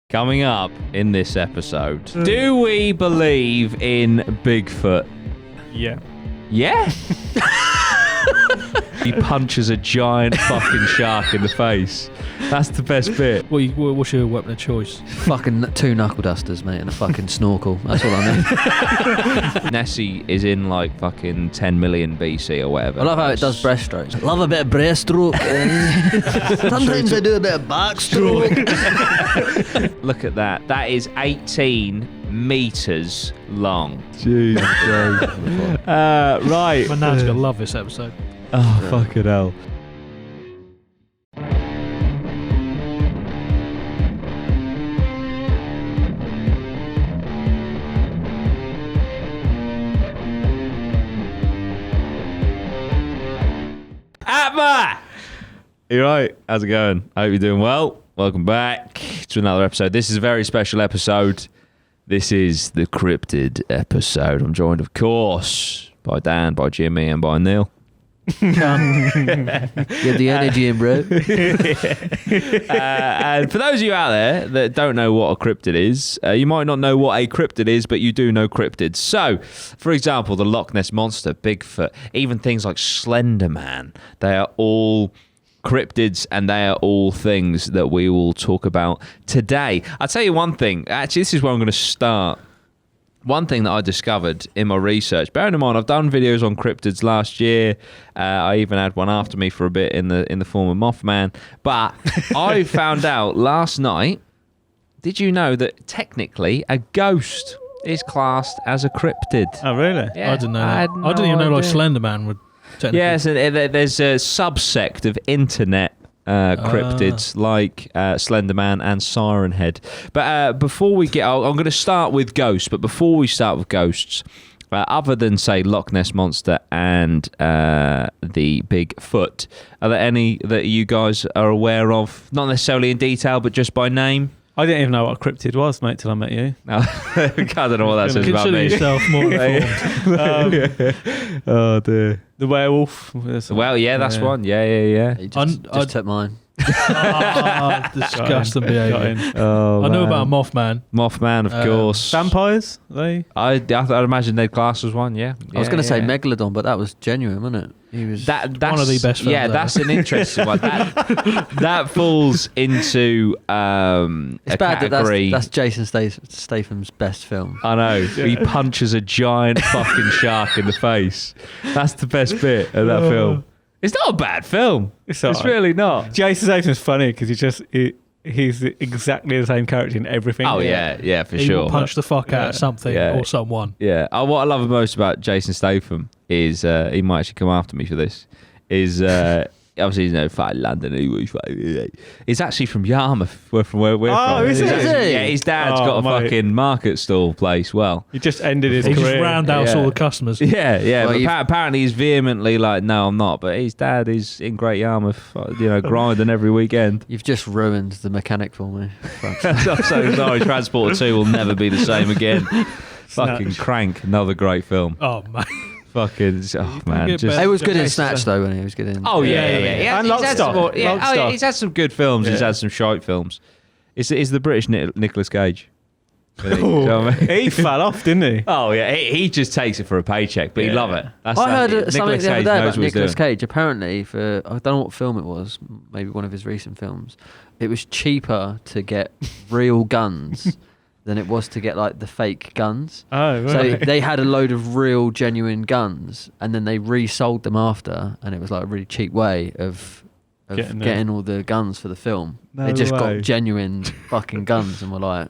Coming up in this episode, do we believe in Bigfoot? Yeah. Yeah? He punches a giant fucking shark in the face. That's the best bit. What's your weapon of choice? Fucking 2 knuckle dusters, mate, and a fucking snorkel. That's all I need. Nessie is in like fucking 10 million BC or whatever. I love how it does breaststrokes. I love a bit of breaststroke. Sometimes I do a bit of backstroke. Look at that. That is 18 meters long. Jesus. Right. My nan's gonna love this episode. Oh, fucking hell. APMA! You right? How's it going? I hope you're doing well. Welcome back to another episode. This is a very special episode. This is the Cryptid episode. I'm joined, of course, by Dan, by Jimmy, and by Neil. Get the energy in, bro. And for those of you out there that don't know what a cryptid is, you might not know what a cryptid is, but you do know cryptids. So, for example, the Loch Ness Monster, Bigfoot, even things like Slender Man, they are all cryptids, and they are all things that we will talk about today. I'll tell you one thing. Actually, this is where I'm going to start. One thing that I discovered in my research, bearing in mind I've done videos on cryptids last year. I even had one after me for a bit in the form of Mothman. But I found out last night, did you know that technically a ghost is classed as a cryptid? Oh, really? Yeah, I didn't know that. no I didn't even know like idea. Slender Man would technically... Yes, there's a subsect of internet cryptids like Slenderman and Siren Head. But before we get, I'm going to start with ghosts. But before we start with ghosts, other than say Loch Ness Monster and the Bigfoot, are there any that you guys are aware of? Not necessarily in detail, but just by name. I didn't even know what a cryptid was, mate, till I met you. No, I don't know what that says about Consider me. yourself more informed. Oh dear. The werewolf. Well, yeah, that's one. Yeah. You just took mine. Disgusting Got behaviour. in. Oh, I know man. about Mothman. Mothman, of course. Vampires? They? I'd imagine they'd class as one, yeah. I was going to say yeah. Megalodon, but that was genuine, wasn't it? He was That's one of the best films Yeah, ever. that's an interesting one. That falls into a bad category. that's Jason Statham's best film. I know. He punches a giant fucking shark in the face. That's the best bit of that film. It's not a bad film. It's It's alright. really not. Jason Statham's funny because he's exactly the same character in everything. Oh, yeah, for He sure. will punch the fuck out of something Yeah. or someone. Yeah. What I love most about Jason Statham is he might actually come after me for this. Is obviously he's no fucking London. He's actually from Yarmouth, from where we're from. Is he? Yeah, his dad's got a mate. fucking market stall place. Well, He just ended his He just career. roundhouse Yeah. all the customers. yeah. Well, But you've- apparently he's vehemently like, no, I'm not. But his dad is in Great Yarmouth, grinding every weekend. You've just ruined the mechanic for me. Fuck. I'm so sorry. Transporter 2 will never be the same again. Fucking Snatch. Crank, another great film. Oh, man. Fucking, man, get just. better. He was good in Snatch, though, when he was good in... Oh yeah. And He's had some Lockstock. more- yeah, Lockstock. he's had some good films. He's Yeah. had some shite films. Is the British Nicolas Cage? Do you know what I mean? He fell off, didn't he? Oh yeah, he just takes it for a paycheck, but he Yeah. love it. That's I heard Nicolas something the other Cage day knows about what he's Nicolas doing. Cage. Apparently, for I don't know what film it was, maybe one of his recent films, it was cheaper to get real guns than it was to get like the fake guns. Oh, right. So they had a load of real, genuine guns, and then they resold them after, and it was like a really cheap way of Getting getting all the guns for the film. No they just way. got genuine fucking guns and were like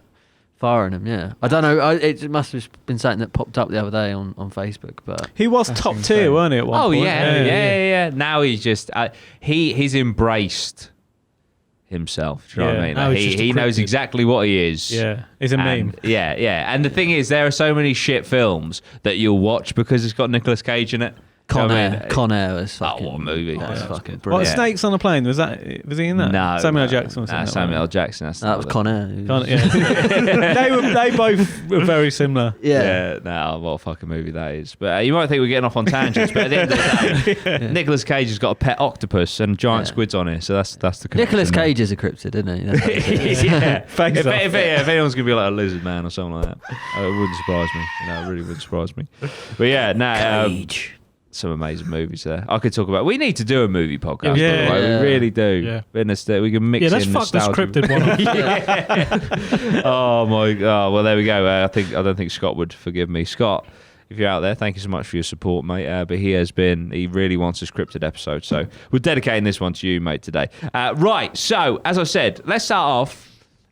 firing them. Yeah, I don't know. It must have been something that popped up the other day on Facebook, but He was That's top insane. tier, weren't he, at one Oh point? yeah. Now he's just he's embraced himself. Do you know what I Yeah. mean? Now Like, he's just a he knows cryptid. exactly what he is. Yeah, he's a meme. And, yeah. And the thing is, there are so many shit films that you'll watch because it's got Nicolas Cage in it. Con I mean, Air. Con Air was fucking. what a movie. That's Yeah, fucking good. brilliant. Yeah. Snakes on a Plane, was he in that? No. Samuel L. Jackson was in that. Samuel one. L. Jackson. That was Con Air. They both were very similar. Yeah. No, what a fucking movie that is. But you might think we're getting off on tangents, but at the end of the day, Nicolas Cage has got a pet octopus and giant squids on it, so that's the connection. Nicolas Cage is a cryptid, isn't he? That's what it is. Yeah. Face off. If anyone's gonna be like a lizard man or something like that, it wouldn't surprise me. It really wouldn't surprise me. But yeah, Cage. some amazing movies there. I could talk about. We need to do a movie podcast. Yeah. by the way. Yeah. We really do. Yeah. Goodness, that we can mix Yeah, let's in fuck this nostalgia. cryptid one up. Oh my god! Well, there we go. I don't think Scott would forgive me. Scott, if you're out there, thank you so much for your support, mate. But he really wants a scripted episode, so we're dedicating this one to you, mate, today. Right. So, as I said, let's start off.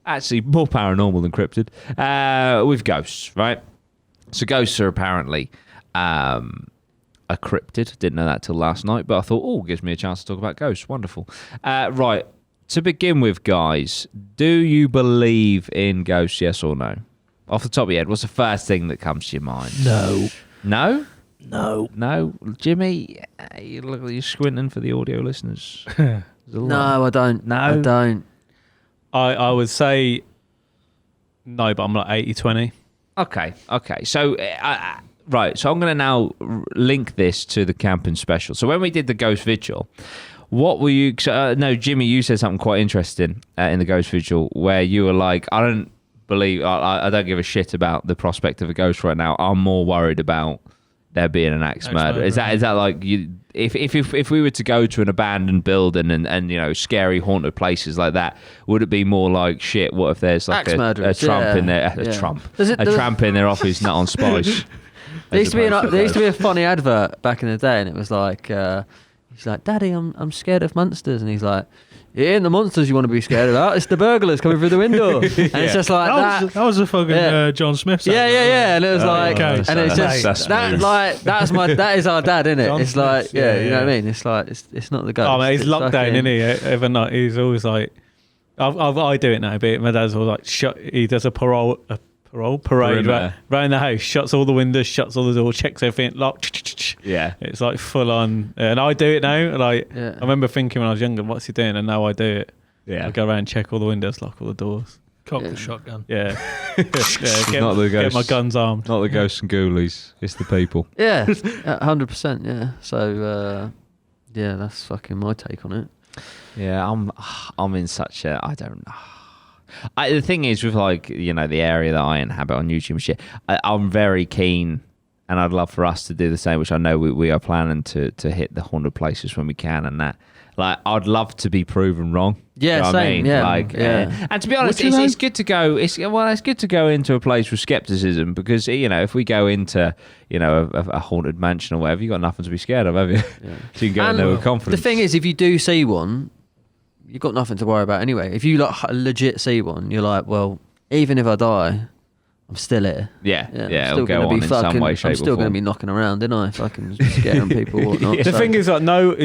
Actually, more paranormal than cryptid. With ghosts, right? So, ghosts are apparently a cryptid. Didn't know that till last night, but I thought, gives me a chance to talk about ghosts. Wonderful. Right. To begin with, guys, do you believe in ghosts, yes or no? Off the top of your head, what's the first thing that comes to your mind? No. No? No. No? Jimmy, you look like you're squinting for the audio listeners. No, I don't. No? I don't. I would say no, but I'm like 80-20. Okay. So, right. So I'm going to now link this to the camping special. So when we did the Ghost Vigil, what were you... no, Jimmy, you said something quite interesting in the Ghost Vigil where you were like, I don't give a shit about the prospect of a ghost right now. I'm more worried about there being an axe murder. Is that like you? If we were to go to an abandoned building and you know scary haunted places like that, would it be more like shit? What if there's like a Trump in there, a tramp in their office, nut on spice? There used to be a funny advert back in the day, and it was like, he's like, "Daddy, I'm scared of monsters," and he's like, "It ain't the monsters you want to be scared about. It's the burglars coming through the window." And it's just like that. That was a fucking John Smith. Yeah. And it was like, okay. and it's just that is our dad, isn't it? John It's like, Smith, you know what I mean? It's like it's not the ghost. Oh, man, he's It's locked down, fucking- isn't he? Every night he's always like, I do it now, but my dad's all like, he does a parade Perimeter. around the house, shuts all the windows, shuts all the doors, checks everything, locked. Yeah. It's like full on, and I do it now. Like Yeah. I remember thinking when I was younger, what's he doing? And now I do it. Yeah. I go around, check all the windows, lock all the doors. Cock Yeah. the shotgun. Yeah, Not the get ghosts. my guns armed. Not the ghosts and ghoulies. It's the people. Yeah, 100%. Yeah. So yeah, that's fucking my take on it. Yeah, I'm in such a... I don't know. The thing is with like, you know, the area that I inhabit on YouTube and shit, I'm very keen and I'd love for us to do the same, which I know we are planning to hit the haunted places when we can and that. Like, I'd love to be proven wrong. Yeah, You know what I same, mean? yeah, Like, yeah. and to be honest, Would you it's good to go. It's good to go into a place with skepticism because you know if we go into a haunted mansion or whatever, you got nothing to be scared of, have you? Yeah. So you can go in there with confidence. The thing is, if you do see one, you've got nothing to worry about anyway. If you like legit see one, you're like, well, even if I die, I'm still here. yeah, I'm it'll still go gonna on be in some way, shape, I'm or still going to form. be knocking around, aren't I? Fucking scaring people. Or whatnot. The So- thing is, like, no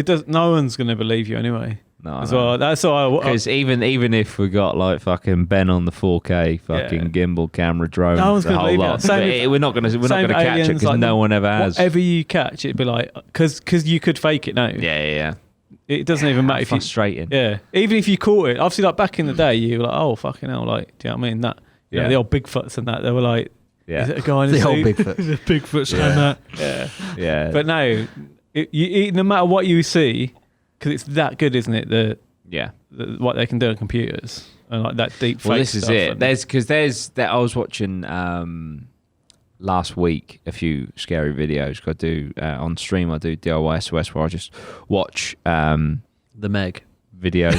one's gonna believe you anyway. No, As well, that's why. Because even if we got like fucking Ben on the 4K fucking gimbal camera drone, No one's the gonna whole believe lot, it. Same but with- we're not gonna catch it because like, no one ever has. Whatever you catch, it'd be like because you could fake it now. Yeah. It doesn't even matter if you. Frustrating. Yeah, even if you caught it. Obviously, like back in the day, you were like, oh fucking hell, like, do you know what I mean? That you know, the old Bigfoots and that, they were like, Yeah. is it a guy in a the old suit? Bigfoot. The Bigfoot's and that. Yeah, Yeah. but no, no matter what you see, because it's that good, isn't it? The what they can do on computers and like that deep. Well, fake this is stuff it. and- I was watching last week a few scary videos. I do on stream. I do DIY SOS where I just watch The Meg. videos.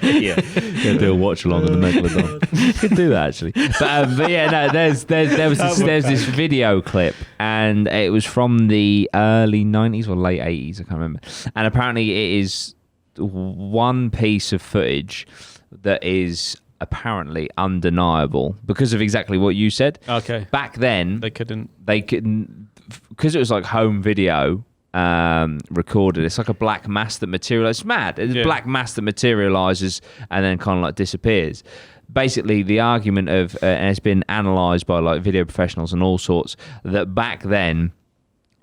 Yeah, do a watch along with the Megalodon. Could do that actually. But yeah, no. There was this video clip, and it was from the early 90s or late 80s. I can't remember. And apparently, it is one piece of footage that is apparently undeniable because of exactly what you said. Okay. Back then, They couldn't. because it was like home video recorded. It's like a black mass that materializes. It's mad. It's a black mass that materializes and then kind of like disappears. Basically, the argument of and it's been analyzed by like video professionals and all sorts that back then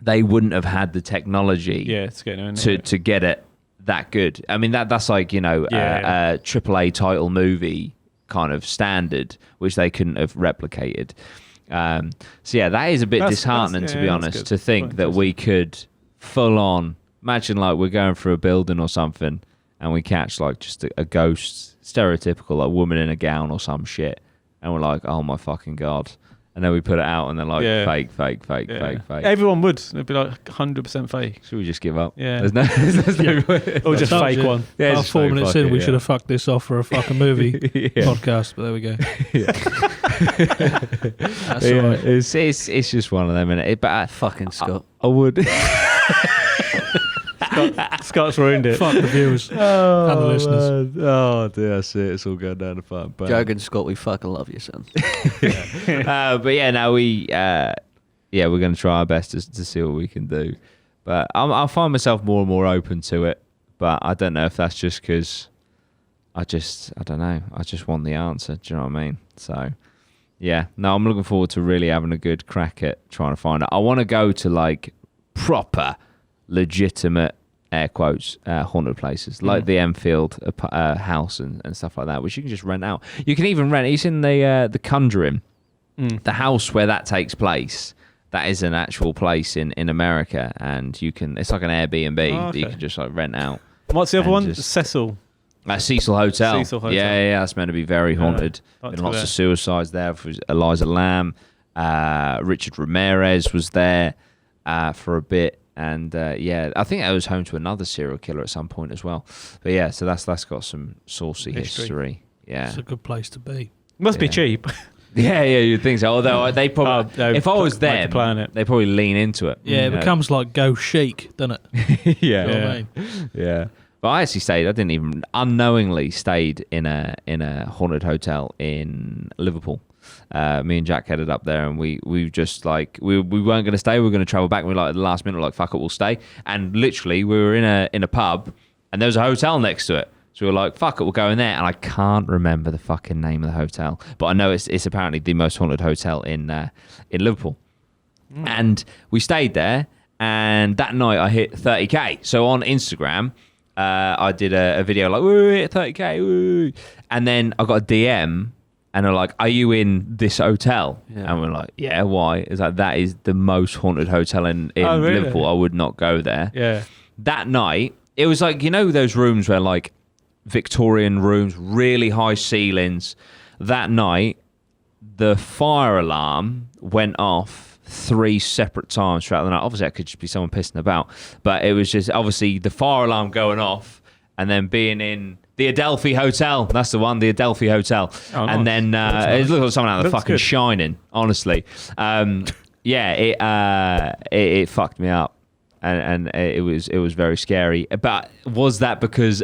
they wouldn't have had the technology to get it that good. I mean, that's like, a AAA title movie kind of standard, which they couldn't have replicated. So yeah, that is a bit disheartening, to be honest, to think that we could full on imagine like we're going through a building or something and we catch like just a ghost, stereotypical like woman in a gown or some shit, and we're like, oh my fucking god. And then we put it out and they're like, fake. Everyone would. It'd be like 100% fake. Should we just give up? Yeah. There's no or just fake one. Yeah, about 4 minutes in, we should have fucked this off for a fucking movie podcast, but there we go. That's all right. It's just one of them, innit? But Fucking Scott. I would... Scott's ruined it. Fuck the viewers and the listeners. Oh dear, that's it. It's all going down the front. Joke and Scott, we fucking love you, son. But yeah, now we're going to try our best to see what we can do. But I'll find myself more and more open to it. But I don't know if that's just because I don't know. I just want the answer. Do you know what I mean? So yeah, no, I'm looking forward to really having a good crack at trying to find it. I want to go to like proper, legitimate, air quotes, haunted places like the Enfield house and stuff like that, which you can just rent out. You can even rent. It's in the Conjuring, the house where that takes place. That is an actual place in America, and you can. It's like an Airbnb that you can just like rent out. What's the other one? Cecil. Cecil Hotel. Cecil Hotel. Yeah, that's meant to be very haunted. Been lots of suicides there. For Eliza Lamb, Richard Ramirez was there for a bit. And I think it was home to another serial killer at some point as well. But yeah, so that's got some saucy history. Yeah, it's a good place to be. Must be cheap. Yeah, you'd think so. Although they probably, if I was them, they probably lean into it. Yeah, it becomes like Ghost Chic, doesn't it? Yeah, you know what I mean? Yeah. But I actually stayed. I didn't even unknowingly stayed in a haunted hotel in Liverpool. Me and Jack headed up there, and we just like we weren't going to stay. We were going to travel back. And we were like at the last minute, like fuck it, we'll stay. And literally, we were in a pub, and there was a hotel next to it. So we were like, fuck it, we'll go in there. And I can't remember the fucking name of the hotel, but I know it's apparently the most haunted hotel in Liverpool. And we stayed there, and that night I hit 30k. So on Instagram, I did a video like, woo, hit 30k, woo. And then I got a DM. And they're like, are you in this hotel? Yeah. And we're like, yeah, why? It's like, that is the most haunted hotel in really? Liverpool. I would not go there. Yeah. That night, it was like, those rooms where like Victorian rooms, really high ceilings. That night, the fire alarm went off 3 separate times throughout the night. Obviously, that could just be someone pissing about. But it was just obviously the fire alarm going off and then being in the Adelphi Hotel. That's the one, the Adelphi Hotel. Oh, nice. And then it looked like someone out of the fucking good. Shining, honestly. It fucked me up. And it was very scary. But was that because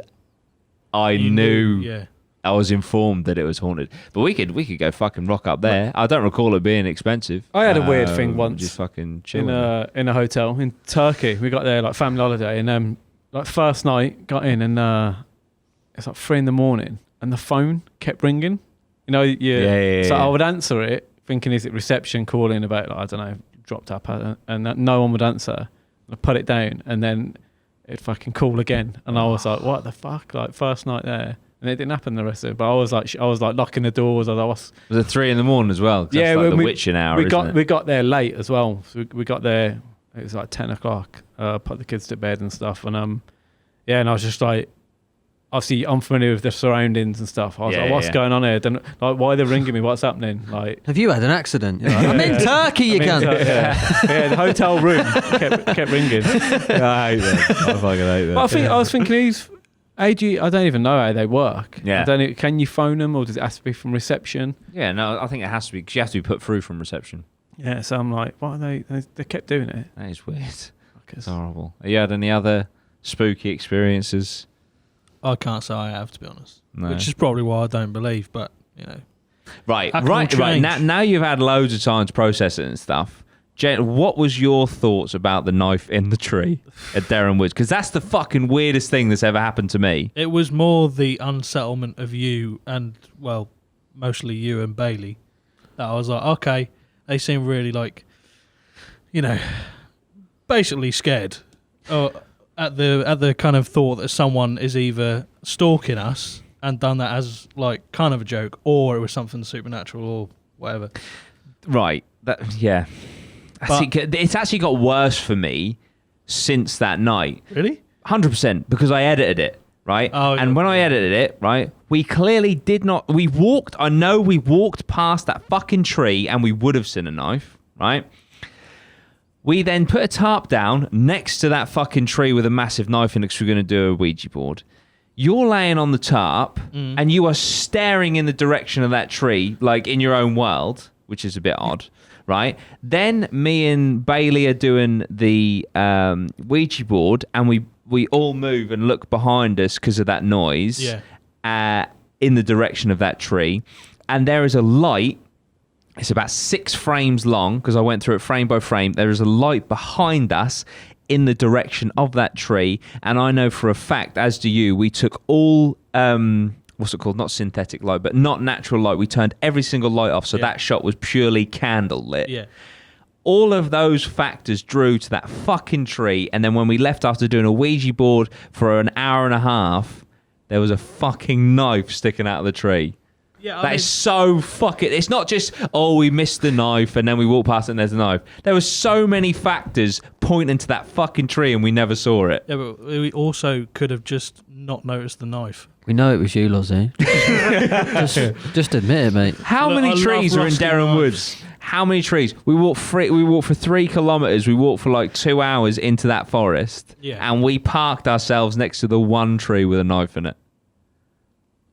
I knew I was informed that it was haunted? But we could go fucking rock up there. I don't recall it being expensive. I had a weird thing once. Just fucking chill in a hotel in Turkey. We got there like family holiday, and like first night got in, and it's like 3 a.m, and the phone kept ringing. So I would answer it thinking, is it reception calling about, like, I don't know, dropped up, and no one would answer. I put it down, and then it'd fucking call again, and I was like, what the fuck? Like, first night there, and it didn't happen the rest of it. But I was like locking the doors. Was it 3 a.m. as well? Yeah, that's like the witching hour. We got there late as well. So we got there. It was like 10 o'clock. Put the kids to bed and stuff, and and I was just like, obviously unfamiliar with the surroundings and stuff. I was like, what's going on here? Like, why are they ringing me? What's happening? Like, have you had an accident? Like, I'm in Turkey, you cunt. The hotel room kept ringing. I hate them. I fucking hate them. But I was thinking, I don't even know how they work. Yeah. Can you phone them, or does it have to be from reception? Yeah, no, I think it has to be, because you have to be put through from reception. Yeah, so I'm like, what are they kept doing it. That is weird. It's horrible. Have you had any other spooky experiences? I can't say I have, to be honest. No. Which is probably why I don't believe, but, Right. Now you've had loads of time to process it and stuff. Jen, what was your thoughts about the knife in the tree at Derren Woods? Because that's the fucking weirdest thing that's ever happened to me. It was more the unsettlement of you and, well, mostly you and Bailey, that I was like, okay, they seem really like, basically scared at the kind of thought that someone is either stalking us and done that as like kind of a joke, or it was something supernatural or whatever. Right. Yeah. It's actually got worse for me since that night. Really? 100%, because I edited it, right? Oh, and when I edited it, right, we clearly did not... we walked past that fucking tree and we would have seen a knife, right? We then put a tarp down next to that fucking tree with a massive knife in it because we're going to do a Ouija board. You're laying on the tarp and you are staring in the direction of that tree, like in your own world, which is a bit odd, right? Then me and Bailey are doing the Ouija board, and we all move and look behind us because of that noise in the direction of that tree. And there is a light. It's about 6 frames long because I went through it frame by frame. There is a light behind us in the direction of that tree. And I know for a fact, as do you, we took all... what's it called? Not synthetic light, but not natural light. We turned every single light off, so that shot was purely candle lit. Yeah. All of those factors drew to that fucking tree, and then when we left after doing a Ouija board for an hour and a half, there was a fucking knife sticking out of the tree. Yeah, That is so fucking... It's not just, oh, we missed the knife and then we walked past it and there's a knife. There were so many factors pointing to that fucking tree and we never saw it. Yeah, but we also could have just not noticed the knife. We know it was you, Lozzie. just admit it, mate. How Look, many I trees love are in rusty Derren knives. Woods? How many trees? We walked for 3 kilometres. We walked for like 2 hours into that forest. Yeah. And we parked ourselves next to the one tree with a knife in it.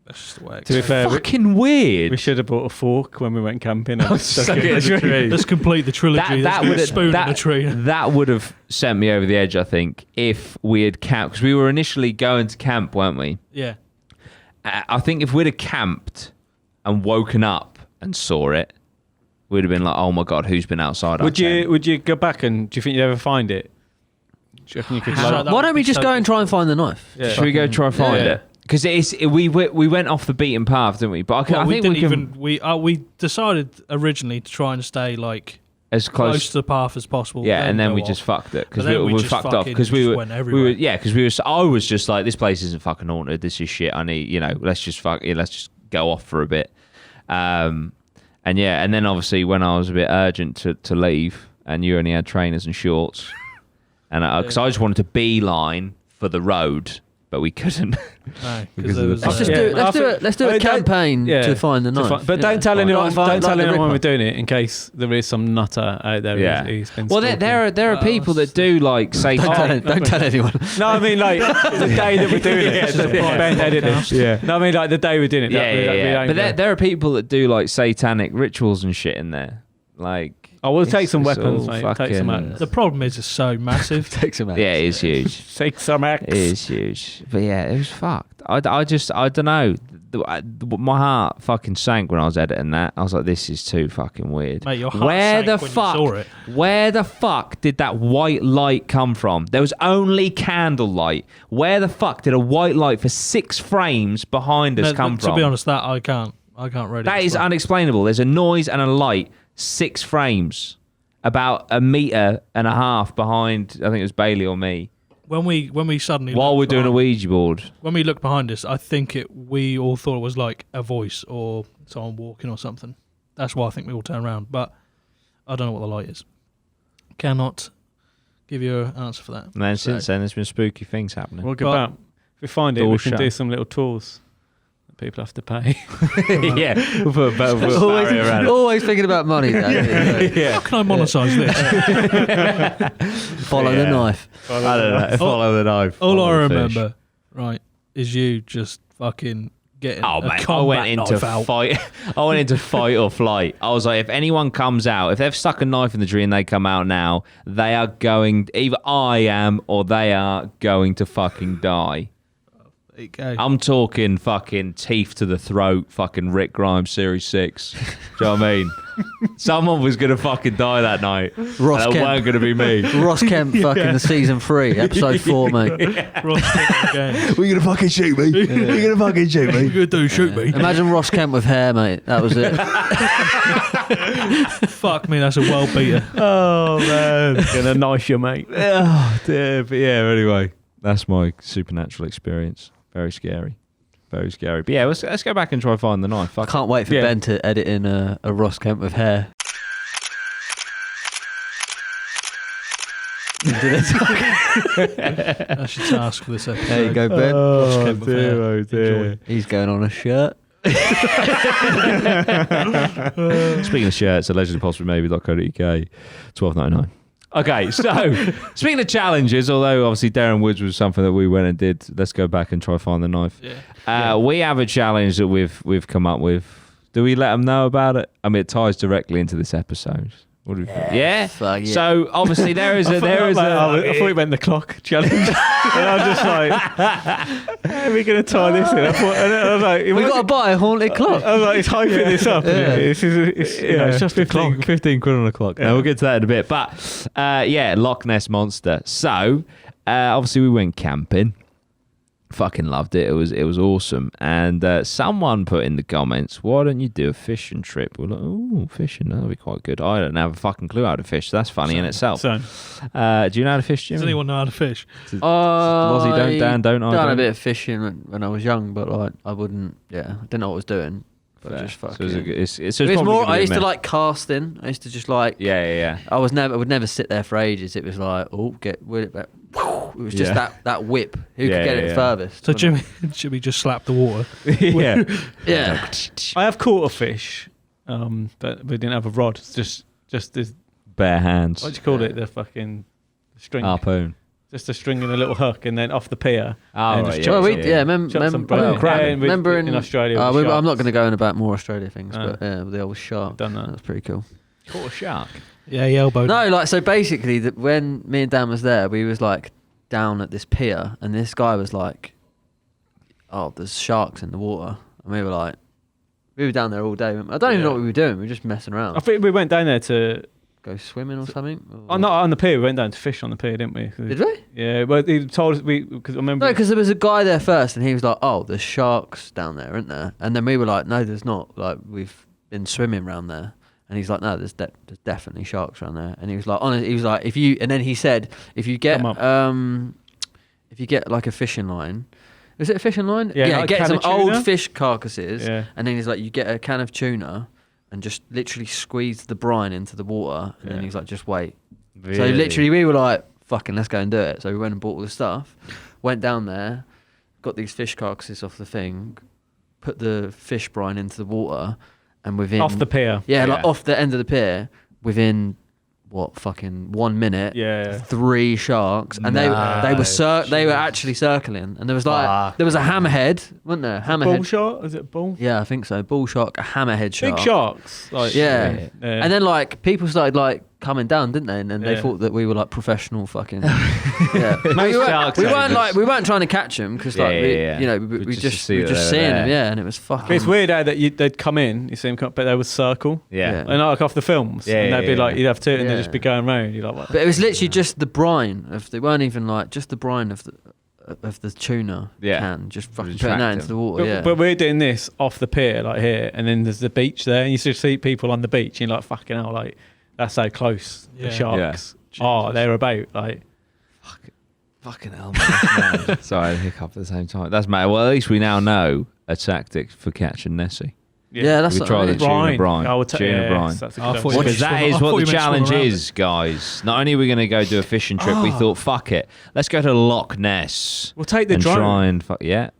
That's just the way it To be goes. fair, Fucking weird. we should have bought a fork when we went camping and stuck it in the tree. Let's complete the trilogy. Let's put a spoon in the tree. That would have sent me over the edge, I think, if we had camped. Because we were initially going to camp, weren't we? Yeah. I think if we'd have camped and woken up and saw it, we'd have been like, oh my God, who's been outside our tent? Would you go back and do you think you'd ever find it? Do you reckon you could? How- Like, that Why would don't we be just so go and try and find the knife? yeah. Should we go try and find Yeah. it? Because we went off the beaten path, didn't we? But I Well, think we can we decided originally to try and stay like as close close. to the path as possible. Yeah, and then go we off. just fucked it because But then we we were just fucked off fucking because just went everywhere. I was just like, this place isn't fucking haunted. This is shit. I need, let's just let's just go off for a bit. And then obviously when I was a bit urgent to leave, and you only had trainers and shorts, and because I just wanted to beeline for the road, but we couldn't. No, Because because of the Let's just Yeah. do it. Let's do a campaign yeah, to find the knife. But don't tell Right. anyone. Like Don't tell the anyone Ripper. we're doing it in case there is some nutter out there. Yeah. Who's been Well, stalking. there are people that do like say. Don't tell anyone. No, I mean like the day that we're doing it. This is a private Ben edited podcast. it. Yeah. No, I mean like the day we're doing it. Yeah. But there are people that do like satanic rituals and shit in there. Like, Oh, we'll take some it's weapons, all mate. Take some fucking- axes. The problem is it's so massive. Take some. yeah, it is huge. Take some It axe. is huge. But yeah, it was fucked. I don't know. My heart fucking sank when I was editing that. I was like, this is too fucking weird. Mate, your heart sank when you saw it. Where the fuck did that white light come from? There was only candlelight. Where the fuck did a white light for 6 frames behind us come from? To be honest, that I can't really. That is explain. unexplainable. There's a noise and a light, 6 frames, about 1.5 meters behind. I think it was Bailey or me. When we suddenly While we're looked doing a behind- Ouija board. when we looked behind us, I think we all thought it was like a voice or someone walking or something. That's why I think we all turned around. But I don't know what the light is. Cannot give you an answer for that. And then So- since then, there's been spooky things happening. We'll get But- back. If we find it, Door we can shut. do some little tours that people have to pay. Yeah, we'll put a barrier around it. Always thinking about money. Dad. Yeah. How can I monetize this? Follow the knife. I don't know. Follow the knife. All follow I the fish. remember, right, is you just fucking getting Oh a mate, I combat went into knife out. fight. I went into fight or flight. I was like, if anyone comes out, if they've stuck a knife in the tree and they come out now, they are going. Either I am or they are going to fucking die. There you go. I'm talking fucking teeth to the throat, fucking Rick Grimes Series 6. Do you know what I mean? Someone was going to fucking die that night. Ross and it Kemp. weren't going to be me. Ross Kemp, fucking the season 3, episode 4, mate. Ross Kemp again. We're going to fucking shoot me. We're going to fucking shoot What you me. gonna do? Shoot me? Imagine Ross Kemp with hair, mate. That was it. Fuck me, that's a world beater. Oh man, gonna knife you, mate. Oh, dear. But yeah, anyway, that's my supernatural experience. Very scary. Very scary. But yeah, let's go back and try and find the knife. I can't wait for Ben to edit in a Ross Kemp with hair. That's your task for this episode. There you go, Ben. Ross Kemp with hair. Oh dear. Enjoy. He's going on a shirt. Speaking of shirts, allegedly possibly maybe.co.uk, $12.99. Okay, so speaking of challenges, although obviously Darren Woods was something that we went and did, let's go back and try and find the knife. Yeah. We have a challenge that we've come up with. Do we let them know about it? I mean, it ties directly into this episode. What do we think? Yeah. Fuck yeah. So obviously there is I a thought you meant the clock challenge, and I was just like, "How are we gonna tie this in?" I was like, We got to buy a haunted clock. I was like, "It's hyping this up." Yeah. It's just a clock. 15 quid on a clock. Yeah. Now we'll get to that in a bit. But yeah, Loch Ness Monster. So obviously we went camping. Fucking loved it. It was awesome. And someone put in the comments, why don't you do a fishing trip? We're like, oh, fishing, that'll be quite good. I don't have a fucking clue how to fish. So that's funny in itself. So, Do you know how to fish, Jimmy? Does anyone know how to fish? Lozzie, don't, Dan, don't, I done a don't. bit of fishing when I was young, but like I wouldn't. Yeah, I didn't know what I was doing. But Fair. just So fucking. it's It was probably more. gonna be I a used to myth. like casting. I used to just like. Yeah. I would never sit there for ages. It was like, oh, will it back. It was just Yeah. that whip. Who Yeah, could get it yeah. furthest? So wasn't Jimmy just slapped the water. yeah. it? Yeah. I have caught a fish, but we didn't have a rod. It's just this. Bare hands. What do you call it? The fucking string. Harpoon. Just a string and a little hook, and then off the pier. Oh, and right, just yeah. Well, we, yeah. yeah, Shot some remember, crab. remember in Australia. I'm with not sharks. going to go in about more Australia things, Oh. but yeah, the old shark. Done that. That's pretty cool. Caught a shark. Yeah, he elbowed. No, like so basically, when me and Dan was there, we was like down at this pier, and this guy was like, "Oh, there's sharks in the water," and we were down there all day. I don't even know what we were doing. We were just messing around. I think we went down there to. Go swimming or something. Oh, not on the pier. We went down to fish on the pier, didn't we? Did we? Yeah, but he told us because I remember. No, because there was a guy there first, and he was like, "Oh, there's sharks down there, isn't there?" And then we were like, "No, there's not. Like we've been swimming around there." And he's like, "No, there's definitely sharks around there." And he was like, he was like, and then he said, if you get like a fishing line, is it a fishing line? Yeah, like a get can some of tuna? old fish carcasses, Yeah. and then he's like, you get a can of tuna, and just literally squeeze the brine into the water, and then Yeah. he's like, just wait. So Really? literally, we were like, "Fucking, let's go and do it." So we went and bought all the stuff, went down there, got these fish carcasses off the thing, put the fish brine into the water, and within off the pier. yeah, Yeah. like off the end of the pier, within what fucking 1 minute, Yeah. 3 sharks, and they were actually circling, and there was like there was a hammerhead, wasn't there? Bull Hammerhead. shark? Is it bull? Yeah, I think so. Bull shark, a hammerhead shark. Big sharks. Like, Yeah. And then like people started like coming down, didn't they? And then they Yeah. thought that we were like professional fucking. Yeah. Most sharks we are weren't just- like we weren't trying to catch them because like Yeah. you know we We just just see we that just they were seeing them, there. yeah, and it was fucking. it's weird how that they'd come in, you see them come, but they would circle. Yeah. Yeah. And like off the films. Yeah, and they'd be yeah, like, yeah. you'd have 2 and they'd Yeah. just be going round. You're like, what? But it was literally just the brine of. They weren't even like just the brine of the tuna Yeah. can, just fucking Attract putting that them. into the water. But, Yeah. but we're doing this off the pier, like here, and then there's the beach there, and you just see people on the beach, and you're like, fucking hell, like, that's how close Yeah. the sharks are. They're about, like, Fucking hell, man. Sorry, I hiccup at the same time. That's mad. Well, at least we now know a tactic for catching Nessie. yeah, that's we what try I the mean. tuna brine. I would Tuna brine. That's a I good thought idea. you Because meant that swim- is I thought what you the meant swim challenge around is, guys. Not only are we going to go do a fishing trip, we thought, fuck it, let's go to Loch Ness We'll take the and drone. try and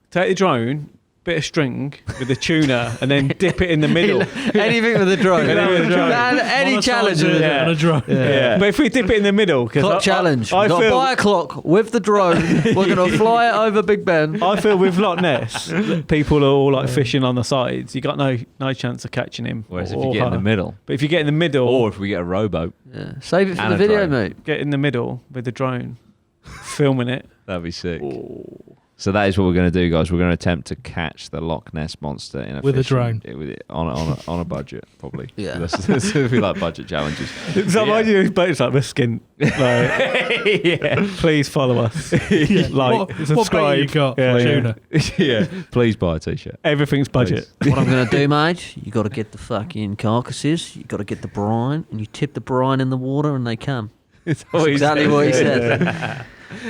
Take the drone, bit of string with the tuna, and then dip it in the middle. Anything with a drone. Anything with a drone. Man, any Monetize challenge. it with Yeah. on a drone. Yeah. But if we dip it in the middle, because Clock challenge. I Got to feel, buy a clock with the drone. We're going to fly it over Big Ben. I feel with Loch Ness, people are all like fishing on the sides. You got no chance of catching him. Whereas if or you get in her. the middle, But if you get in the middle, or if we get a rowboat, Yeah. Save it for And the a video, drone. mate. get in the middle with the drone, filming it. that'd be sick. So that is what we're going to do, guys. We're going to attempt to catch the Loch Ness monster in a With a drone. on a budget, probably. Yeah. That's we like budget challenges. So why do you boats like risking? Like, Yeah. please follow us. Like, subscribe. What bait you got? Yeah, yeah. Tuna. Yeah. Please buy a t-shirt. Everything's budget. What I'm going to do, mate, you got to get the fucking carcasses, you got to get the brine, and you tip the brine in the water and they come. It's That's exactly what he said.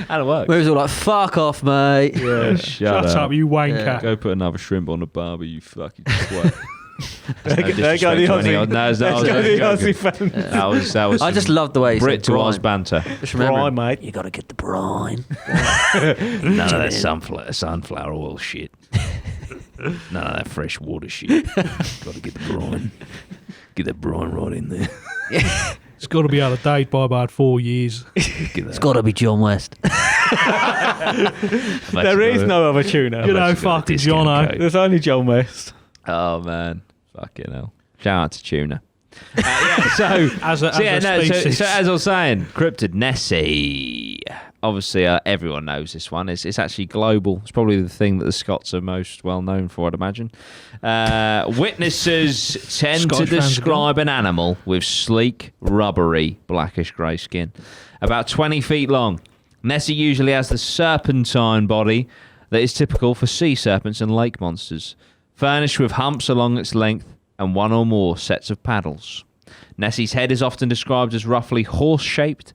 And it works. We was all like, fuck off, mate. Yeah, Shut up, you wanker. Yeah. Go put another shrimp on the barbie, you fucking twat. There go the Aussie fan. That was I just loved the way he Brit said to brine. Oz banter. Just remember, Brine, mate. you got to get the brine. None of that sunflower oil shit. None of that fresh water shit. Got to get the brine. Get that brine right in there. It's got to be out of date by about 4 years. It's got to be John West. There is no other tuna. You know, fucking Jono. There's only John West. Oh man, fucking hell! Shout out to tuna. So As a species. so as I was saying, cryptid Nessie. Obviously, everyone knows this one. It's actually global. It's probably the thing that the Scots are most well known for, I'd imagine. Witnesses tend to Scottish fans describe an animal with sleek, rubbery, blackish grey skin, about 20 feet long. Nessie usually has the serpentine body that is typical for sea serpents and lake monsters, furnished with humps along its length and one or more sets of paddles. Nessie's head is often described as roughly horse-shaped.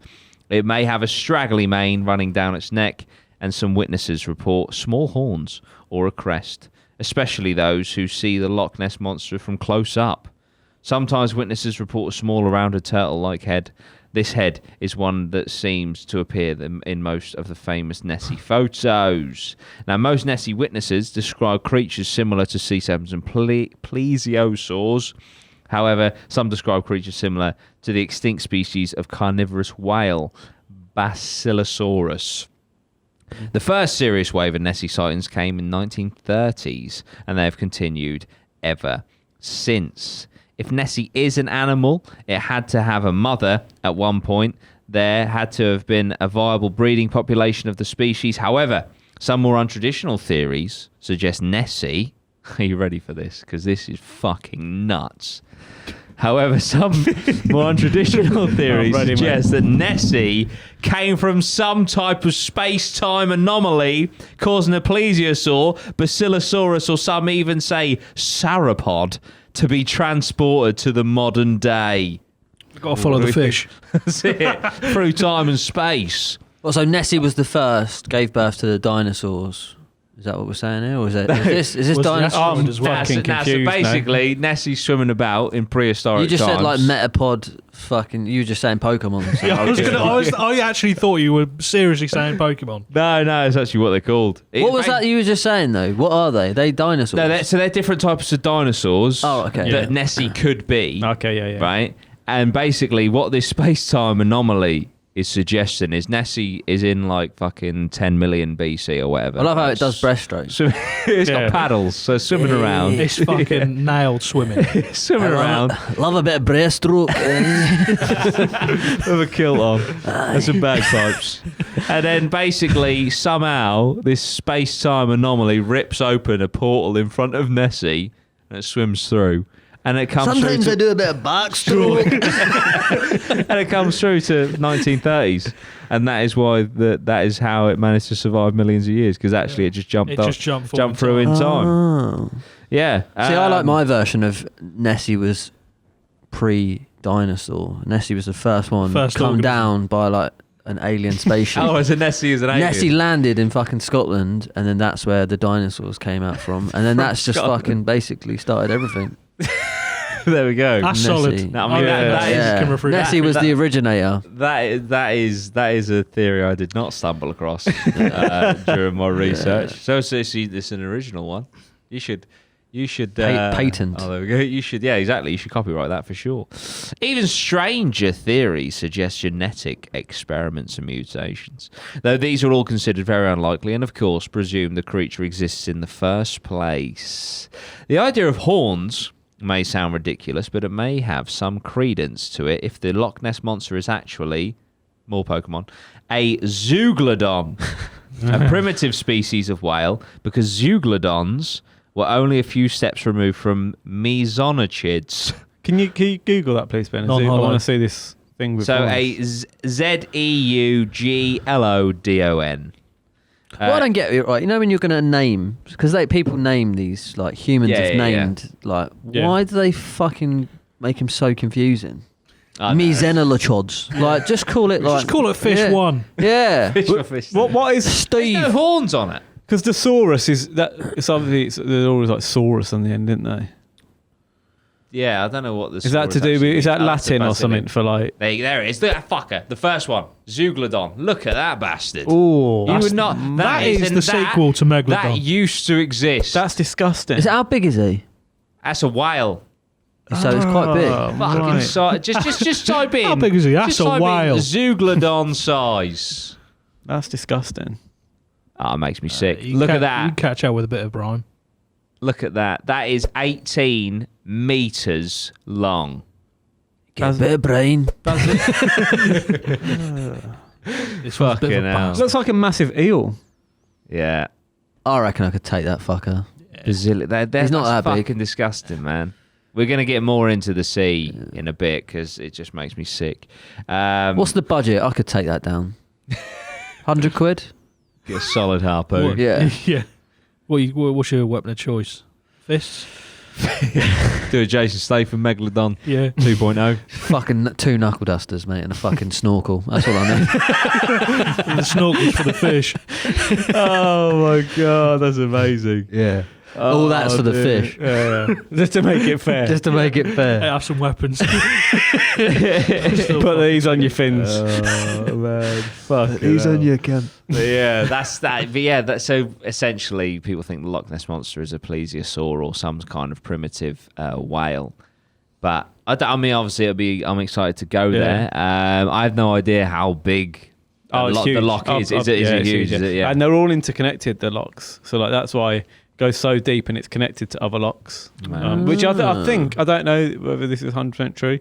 It may have a straggly mane running down its neck, and some witnesses report small horns or a crest, especially those who see the Loch Ness monster from close up. Sometimes witnesses report a small rounded turtle-like head. This head is one that seems to appear in most of the famous Nessie photos. Now, most Nessie witnesses describe creatures similar to sea serpents and plesiosaurs. However, some describe creatures similar to the extinct species of carnivorous whale, Basilosaurus. The first serious wave of Nessie sightings came in 1930s, and they have continued ever since. If Nessie is an animal, it had to have a mother at one point. There had to have been a viable breeding population of the species. However, some more untraditional theories suggest Nessie... Are you ready for this? Because this is fucking nuts. However, some more untraditional theories suggest that Nessie came from some type of space-time anomaly causing a plesiosaur, Basilosaurus, or some even say sauropod to be transported to the modern day. You've got to follow the fish. That's it. Through time and space. Well, so Nessie was the first, gave birth to the dinosaurs. Is that what we're saying here? Or is this Was dinosaur? asteroid as well. fucking So confused, basically, Nessie's swimming about in prehistoric You just times. said like Metapod fucking... You were just saying Pokemon. So Yeah, I actually thought you were seriously saying Pokemon. No, it's actually what they're called. What was that you were just saying, though? What are they? They dinosaurs? No, they're different types of dinosaurs. Oh, okay. That Yeah. Nessie could be. Okay, yeah. Right? And basically, what this space-time anomaly is suggesting is Nessie is in like fucking 10 million BC or whatever. I love how it does breaststrokes. So it's Yeah. got paddles, so swimming around. It's fucking nailed swimming. Swimming around Love a bit of breaststroke. with a kilt on and some bagpipes. And then basically, somehow, this space-time anomaly rips open a portal in front of Nessie and it swims through. And it comes Sometimes through I do a bit of backstroke. and it comes through to 1930s, and that is why that is how it managed to survive millions of years, because actually it just jumped Jumped through in time. Oh. Yeah. See, I like my version of Nessie was pre-dinosaur. Nessie was the first one First come organism. down by like an alien spaceship. Oh, as a Nessie is an alien. Nessie landed in fucking Scotland, and then that's where the dinosaurs came out from, and then that's just Scotland. fucking basically started everything. There we go. That's Nessie. solid. No, I mean, that is- can refer- Nessie was the originator. That is a theory I did not stumble across during my research. So see, this is an original one. You should Patent. Oh, there we go. You should, yeah, exactly. You should copyright that for sure. Even stranger theories suggest genetic experiments and mutations, though these are all considered very unlikely, and of course presume the creature exists in the first place. The idea of horns may sound ridiculous, but it may have some credence to it if the Loch Ness monster is actually, more Pokemon, a Zeuglodon. A primitive species of whale because zeuglodons were only a few steps removed from mesonychids. Can you Google that, please, Ben? I want to see this thing with So drawings. a Zeuglodon. Well, I don't get it right. You know when you're going to name, because people name these, like humans Yeah, have yeah, named, like, Yeah. why do they fucking make them so confusing? I know. Mesenolochods. Like, just call it like... Just call it fish yeah. one. Yeah. What is There's Steve. no horns on it. because the saurus is that? It's obviously there's always like saurus on the end, isn't they? Yeah, I don't know what this Is that to do with? Is that Latin or something for like? There it is. Look at that fucker. The first one. Zeuglodon. Look at that bastard. Oh, You would not. That is and the sequel to That Megalodon. used to exist. that's disgusting. How big is he? That's a whale. So it's quite big. Fucking right. just type in. How big is he? That's just a type in whale. Zeuglodon size. That's disgusting. Oh, it makes me sick. You Look at You that. catch out with a bit of brine. Look at that. That is 18 meters long. Get a bit of brain. This one's a bit of Fucking a hell. bastard. Looks like a massive eel. Yeah. I reckon I could take that fucker. He's not He's not that big. fucking disgusting, man. We're going to get more into the sea in a bit because it just makes me sick. What's the budget? I could take that down. 100 quid? Get a solid harpoon. Yeah. Yeah. What's your weapon of choice? Fists? Do a Jason Statham Megalodon Yeah. 2.0. Fucking 2 knuckle dusters, mate, and a fucking snorkel. That's all I need. And the snorkels for the fish. Oh my god, that's amazing. Yeah. All that's for the fish. Yeah. Just to make it fair. Just to make it Hey, fair. have some weapons. Put these on your fins. Oh man, fuck. your camp. Yeah, that's that. But yeah, so essentially, people think the Loch Ness monster is a plesiosaur or some kind of primitive whale. But I mean, obviously, I'm excited to go there. I have no idea how big It's huge. the loch is. Is it huge? Is it? Yeah. And they're all interconnected, the locks. So like that's why it goes so deep and it's connected to other locks. Which I think, I don't know whether this is 100% true.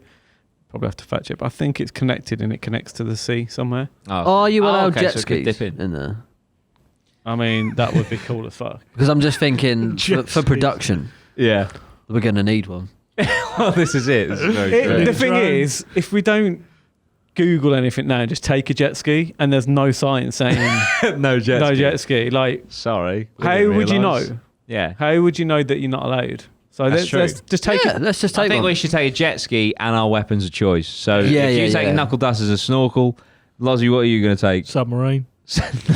Probably have to fact check, but I think it's connected and it connects to the sea somewhere. Are you allowed jet so it could skis dip in. in there? I mean, that would be cool as fuck. Because I'm just thinking, Jet for skis. production, Yeah. we're going to need one. Well, this is it. This is very true. The thing Drone. is, if we don't Google anything now, just take a jet ski, and there's no sign saying no jet no ski. jet ski. Like, Sorry. we how didn't would you realise. know? Yeah. How would you know that you're not allowed? So That's let's just take Yeah, it. let's just I take think one. we should take a jet ski and our weapons of choice. So Yeah, if you yeah, take yeah. knuckle dust as a snorkel, Lozzie, what are you going to take? Submarine.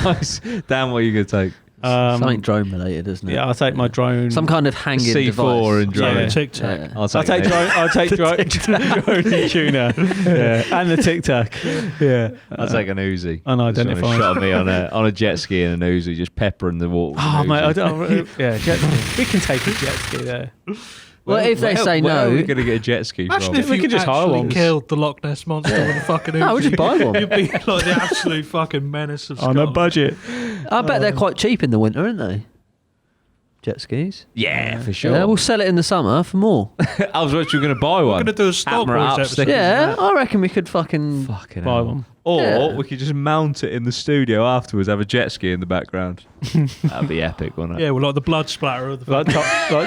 Nice. Dan, what are you going to take? Something drone related, isn't it? Yeah, I'll take my drone. Some kind of hanging C4 device. and drone. Yeah, Yeah. Tic Tac. Yeah. I'll I'll take it. drone. I'll take drone and tuna. Yeah, and the Tic Tac. Yeah, I'll take an Uzi. Unidentified. Someone shot me on a jet ski and an Uzi, just peppering the water. with Oh an mate, I Uzi. don't. Yeah, jet ski. We can take a jet ski there. Well, if they say where are we no, going to get a jet ski Imagine from? if We you could just hire actually one. killed the Loch Ness monster with a fucking Uzi. no, we'll just buy one. You'd be like the absolute fucking menace of On Scotland. a budget. I bet they're quite cheap in the winter, aren't they? Jet skis. Yeah, for sure. Yeah, we'll sell it in the summer for more. I was what you were going to buy We're one. going to do a stock APMA boys up episode. stick. Yeah, I reckon we could fucking. Fucking Buy hell. one. Or Yeah. we could just mount it in the studio afterwards, have a jet ski in the background. That'd be epic, wouldn't it? Yeah, well, like the blood splatter of the Like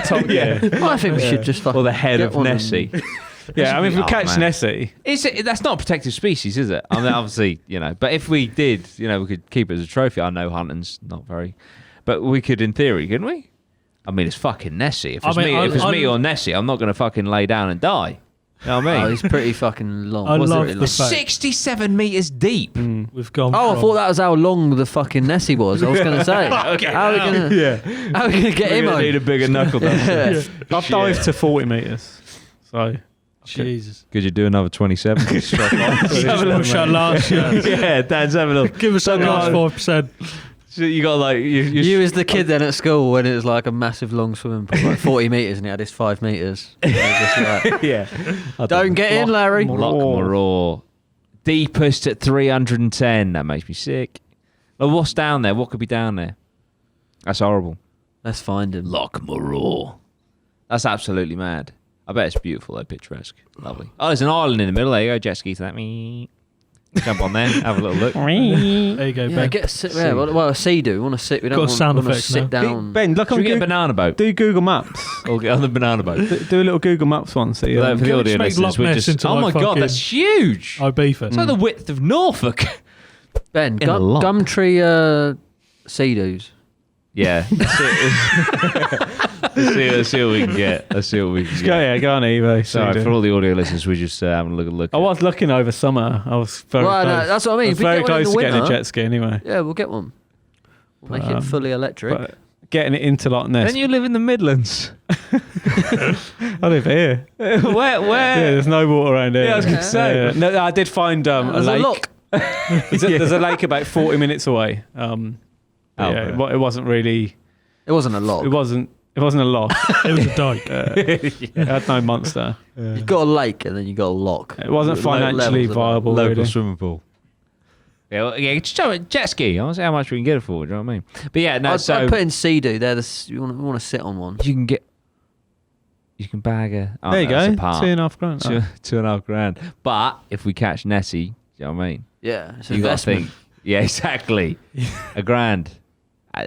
top. Yeah. I think we should just fucking. Or the head get of one Nessie. Yeah, I mean, if we Oh, catch man. Nessie, That's not a protected species, is it? I mean, obviously, but if we did, we could keep it as a trophy. I know hunting's not very, but we could in theory, couldn't we? I mean, it's fucking Nessie. If it's me or Nessie, I'm not going to fucking lay down and die. You know what I Oh, mean? he's pretty fucking long. I Was it love really the long? fact 67 meters deep. we've gone Oh, I from- thought that was how long the fucking Nessie was. I was going to say. How are we going to? Yeah. How are we going to get him We're gonna need a on? bigger knuckle duster. Yeah. I've dived to 40 meters. So Jesus. Could you do another 27? Strap on. Push our last year. Yeah, Dan's having a little. Give us that last 5%. So you got like You was the kid then at school when it was like a massive long swimming pool, like 40 metres, and he had his 5 metres. Just like, yeah. don't get in, Larry. Loch deepest at 310. That makes me sick. Well, what's down there? What could be down there? That's horrible. Let's find him. Loch Moor. That's absolutely mad. I bet it's beautiful though, picturesque, lovely. Oh, there's an island in the middle. There you go, jet ski to that. Me. Jump on there, have a little look. There you go, Yeah, Ben. get a sit. Yeah, well, a sea-doo. We want to sit. We Got don't a sound want to effect sit now. down. Ben, look Should on we get a Google. banana boat? Do Google Maps. Or get on the banana boat? Do a little Google Maps one. See. For the Can we audio just make listeners, Loch we Ness just... into Oh my like God, fucking that's huge. Ibiza? It's like the width of Norfolk. Ben, In a lock. Gumtree sea-doos. Yeah. Let's see what we can get. Let's see what we can get. Go on eBay. Sorry, for all the audio listeners, we're just having a look. I was looking over summer. I was very Well, no, close. that's what I mean. I If was we very get one in close the to getting a winter- jet ski anyway. Yeah, we'll get one. We'll make it fully electric. But getting it into Loch Ness. Then you live in the Midlands. I live here. Where? Yeah, there's no water around here. Yeah, I was gonna say. Yeah. No, I did find a There's a lake. lock. There's a lake about 40 minutes away. right. It wasn't really. It wasn't a lock. It wasn't a lock. It was a dyke. It had no monster. You've got a lake and then you got a lock. It wasn't Low financially levels of viable. Local Really. swimming pool. Yeah, well, yeah, just jet ski. I want to see how much we can get it for. Do you know what I mean? But yeah, no. I'd put in sea-doo. We want to sit on one. You can bag a. Oh, There you that's go. a part. $2.5 grand. $2.5 grand. But if we catch Nessie, you know what I mean? Yeah, it's an You got to investment. think. Yeah, exactly. $1,000.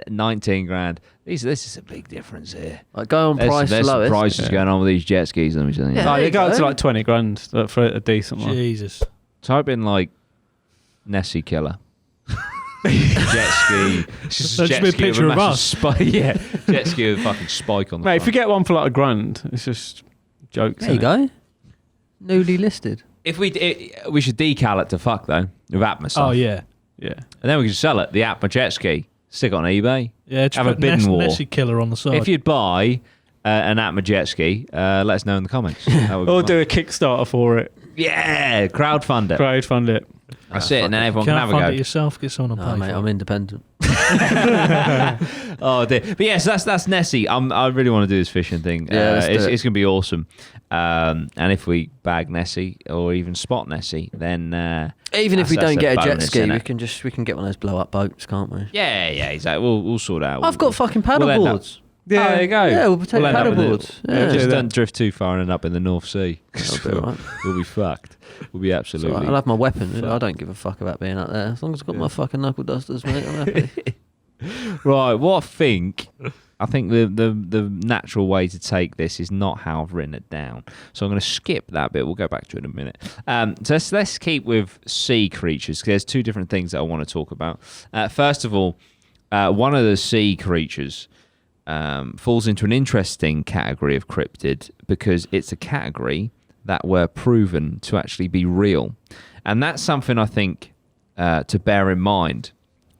19 grand. This is a big difference here. Like, go on price There's some lowest. prices going on with these jet skis. Let me tell you. Yeah. No, there they you go up go. to like 20 grand for a decent one. Jesus. Type in like Nessie killer. Jet ski. It's just That'd jet be a ski with picture of massive us. spike. Yeah, jet ski with a fucking spike on the Mate, if you front. get one for like $1,000, it's just jokes. There you innit? go. Newly listed. If we should decal it to fuck though with APMA stuff. Oh yeah. Yeah. And then we can sell it, the APMA jet ski. Stick it on eBay. Yeah. Just Have a put bidding war. Nessie killer on the side. If you'd buy an APMA jet ski, let us know in the comments. That would be Or fun. do a Kickstarter for it. Yeah, crowdfund it. Crowdfund it. That's it, and then everyone can't can have fund a it go. yourself. Get someone to No, pay mate, for I'm it. independent. Oh dear. But yes, that's Nessie. I really want to do this fishing thing. Yeah, let's do it. It's going to be awesome. And if we bag Nessie or even spot Nessie, then Even if we that's don't get a jet bonus, ski, innit? we can get one of those blow up boats, can't we? yeah, exactly. We'll sort it out. I've got fucking paddle we'll end up- boards. Oh, there you go. Yeah, we'll take end up paddle in the- boards. Yeah, Yeah. just Do that. don't drift too far and end up in the North Sea. That'll be alright. We'll be fucked. We'll be So absolutely. I'll have my weapon. Fuck. I don't give a fuck about being out there. As long as I've got Yeah. my fucking knuckle dusters, mate, I'm happy. Right, what I think the natural way to take this is not how I've written it down. So I'm going to skip that bit. We'll go back to it in a minute. So let's keep with sea creatures, because there's two different things that I want to talk about. First of all, one of the sea creatures falls into an interesting category of cryptid because it's a category that were proven to actually be real. And that's something I think to bear in mind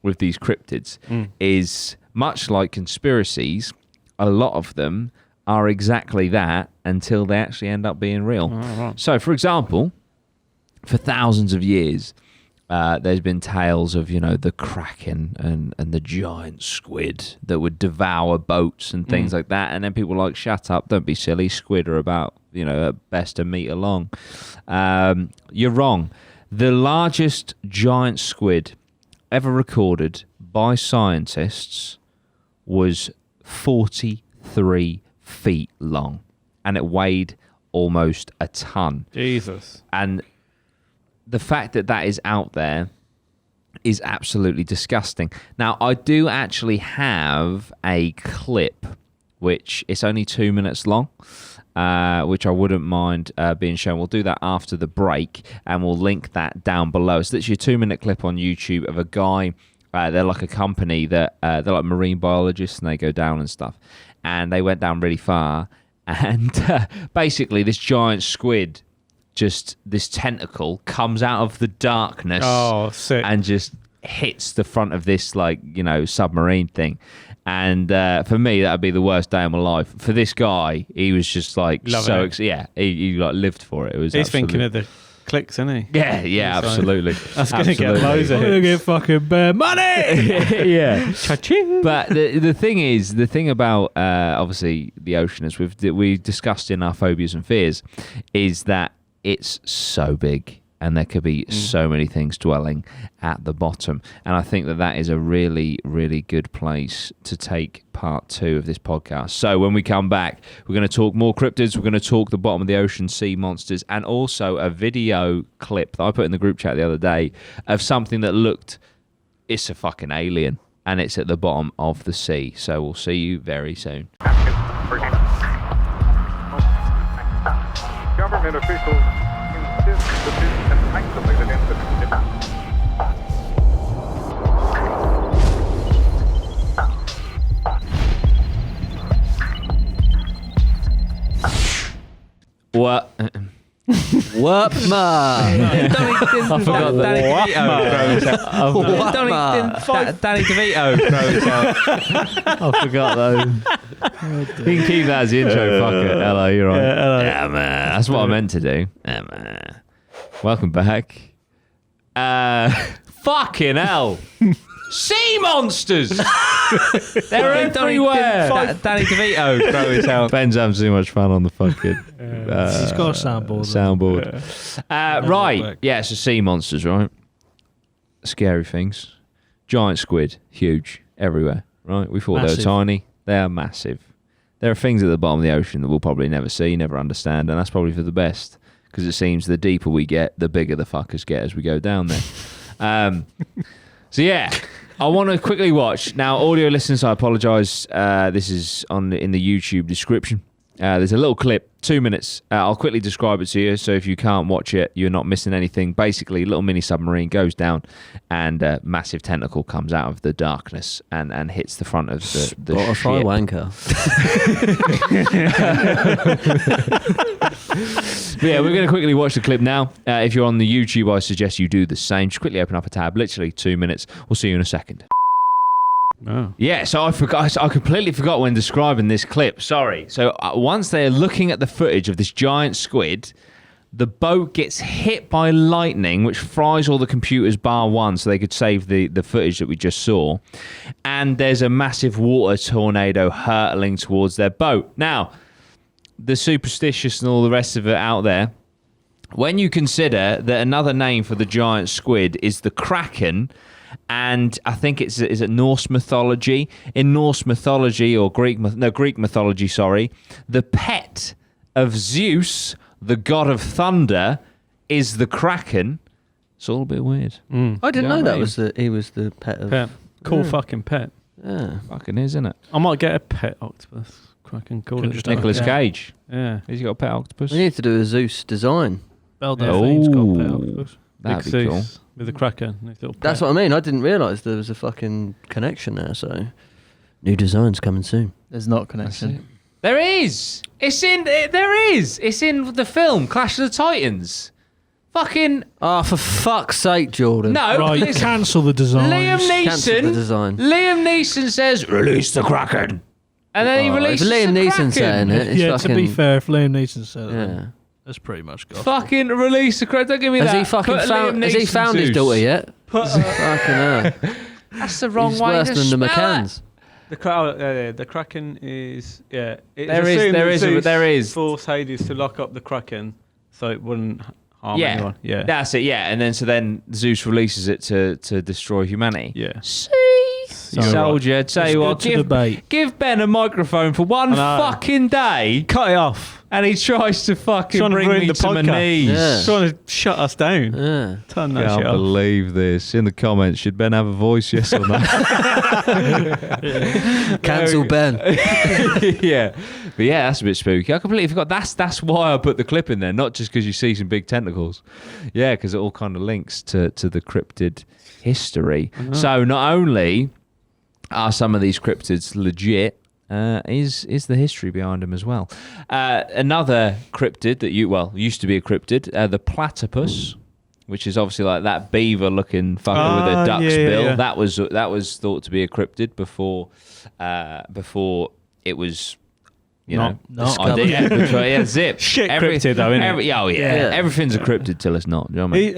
with these cryptids is much like conspiracies, a lot of them are exactly that until they actually end up being real. So, for example, for thousands of years, there's been tales of, the kraken and the giant squid that would devour boats and things like that. And then people were like, shut up, don't be silly. Squid are about, at best a metre long. You're wrong. The largest giant squid ever recorded by scientists was 43 feet long, and it weighed almost a ton. Jesus. And the fact that that is out there is absolutely disgusting. Now, I do actually have a clip, which is only 2 minutes long, which I wouldn't mind being shown. We'll do that after the break, and we'll link that down below. It's literally a 2-minute clip on YouTube of a guy. They're like a company that they're like marine biologists, and they go down and stuff. And they went down really far, and basically this giant squid, just this tentacle comes out of the darkness. Oh, sick. And just hits the front of this submarine thing. And for me, that would be the worst day of my life. For this guy, he was just like Loving it. he lived for it. It was He's absolute- thinking of the clicks, isn't he? yeah, So- absolutely. That's going to get Absolutely. loads of I'm gonna hits. get fucking bare money. Yeah. Cha-ching. But the thing about obviously the ocean, as we discussed in our phobias and fears, is that it's so big. and there could be so many things dwelling at the bottom. And I think that is a really, really good place to take part 2 of this podcast. So when we come back, we're going to talk more cryptids, we're going to talk the bottom of the ocean sea monsters, and also a video clip that I put in the group chat the other day of something that looked, it's a fucking alien, and it's at the bottom of the sea. So we'll see you very soon. Government officials insist that this is an isolated incident. What? Wapma. I forgot Danny DeVito throw his out. I forgot those. You can keep that as the intro. Fuck it. Hello, you're right. Yeah, hello. Yeah, man. That's what I meant to do. Yeah, man. Welcome back. Fucking hell. Sea monsters! They're everywhere! Danny DeVito throw his out. Ben's having too much fun on the fucking... He's got a soundboard. Right. Yeah, so sea monsters, right? Scary things. Giant squid. Huge. Everywhere, right? We thought Massive. they were tiny. They are massive. There are things at the bottom of the ocean that we'll probably never see, never understand, and that's probably for the best, because it seems the deeper we get, the bigger the fuckers get as we go down there. So yeah, I want to quickly watch. Now, audio listeners, I apologise. This is in the YouTube description. There's a little clip, 2 minutes. I'll quickly describe it to you, so if you can't watch it, you're not missing anything. Basically, a little mini submarine goes down, and a massive tentacle comes out of the darkness and hits the front of the Spotify ship. wanker. But yeah, we're going to quickly watch the clip now. If you're on the YouTube, I suggest you do the same. Just quickly open up a tab, literally 2 minutes. We'll see you in a second. Oh. Yeah, so I completely forgot when describing this clip. Sorry. So once they're looking at the footage of this giant squid, the boat gets hit by lightning, which fries all the computers bar one, so they could save the footage that we just saw. And there's a massive water tornado hurtling towards their boat. Now, the superstitious and all the rest of it out there, when you consider that another name for the giant squid is the kraken, and I think is it Norse mythology? In Norse mythology or Greek mythology, sorry, the pet of Zeus, the god of thunder, is the kraken. It's all a bit weird. I didn't know what I that mean? he was the pet of... Pet. Cool Yeah. fucking pet. Yeah. Fucking is, isn't it? I might get a pet octopus. Cracking cool. Could've just Nicolas Yeah. Cage. Yeah. He's got a pet octopus. We need to do a Zeus design. Belle Delphine's got Ooh. pet octopus. That'd Big be cool. Zeus with the kraken. Nice little That's pet. what I mean. I didn't realise there was a fucking connection there, so... New designs coming soon. There's not a connection. There is. It's in. There is. It's in the film Clash of the Titans. Fucking Oh, for fuck's sake, Jordan. no. Right, listen. cancel the design. Liam Cancel the Neeson. design. Liam Neeson says, "Release the Kraken," and then he Oh, if releases Liam the Neeson Kraken. saying it, it's Yeah, fucking... to be fair, if Liam Neeson said it, Yeah. then that's pretty much gospel. Fucking release the Kraken. Don't give me Has that. he fucking Put found? Liam Has he Neeson found his Zeus. daughter yet? Fucking hell. That's the wrong He's way worse to than the spell it. McCanns. The kraken is it's There is- assumed there that is- Zeus there is. forced Hades to lock up the kraken so it wouldn't harm Yeah, anyone. Yeah. that's it. Yeah, and then Zeus releases it to destroy humanity. Yeah. See, You're soldier. Tell It's you good what, to debate. give Ben a microphone for one I know. fucking day, Cut it off. and he tries to fucking Trying to bring ruin me the to my podcast. knees. Yeah. Trying to shut us down. Yeah. Turn that I shit can't off. believe this. In the comments, should Ben have a voice? Yes or no? Cancel Ben. Yeah, but yeah, that's a bit spooky. I completely forgot. That's why I put the clip in there, not just because you see some big tentacles. Yeah, because it all kind of links to the cryptid history. So not only are some of these cryptids legit, is the history behind them as well. Another cryptid that used to be a cryptid, the platypus, which is obviously like that beaver-looking fucker with a duck's bill. Yeah. That was thought to be a cryptid before it was. Not Yeah, zip. Shit cryptid though, isn't it? Yeah. Everything's a cryptid till it's not. Do you know what I mean?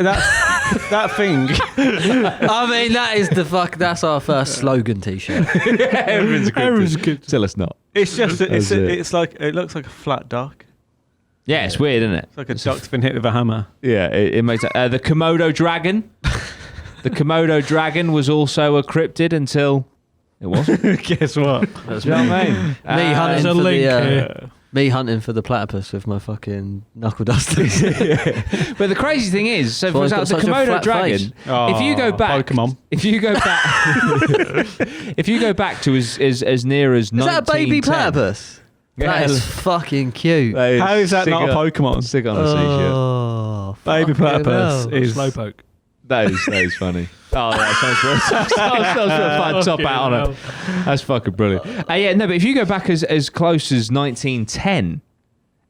That thing. I mean, that is that's our first slogan T-shirt. Everything's a cryptid till it's not. It's just That's it. it's like it looks like a flat duck. Yeah, it's weird, isn't it? It's like a duck's been hit with a hammer. Yeah, it makes the Komodo dragon. The Komodo dragon was also a cryptid until it wasn't. Guess what? That's Do you know me. what I mean? Me hunting There's a for link the here. me hunting for the platypus with my fucking knuckle dusters. But the crazy thing is, so for Well, it's example, the got such a Komodo flat dragon. face. If you go back, Pokemon. if you go back, if you go back to as near as 1910, Is that a baby platypus? Yeah, That is fucking cute. How is that not a Pokemon? Stick on a seashell. Oh, Baby fucking platypus hell. is Slowpoke. That is funny. Oh, that sounds fun. Top out on it. That's fucking brilliant. Yeah, no, but if you go back as close as 1910,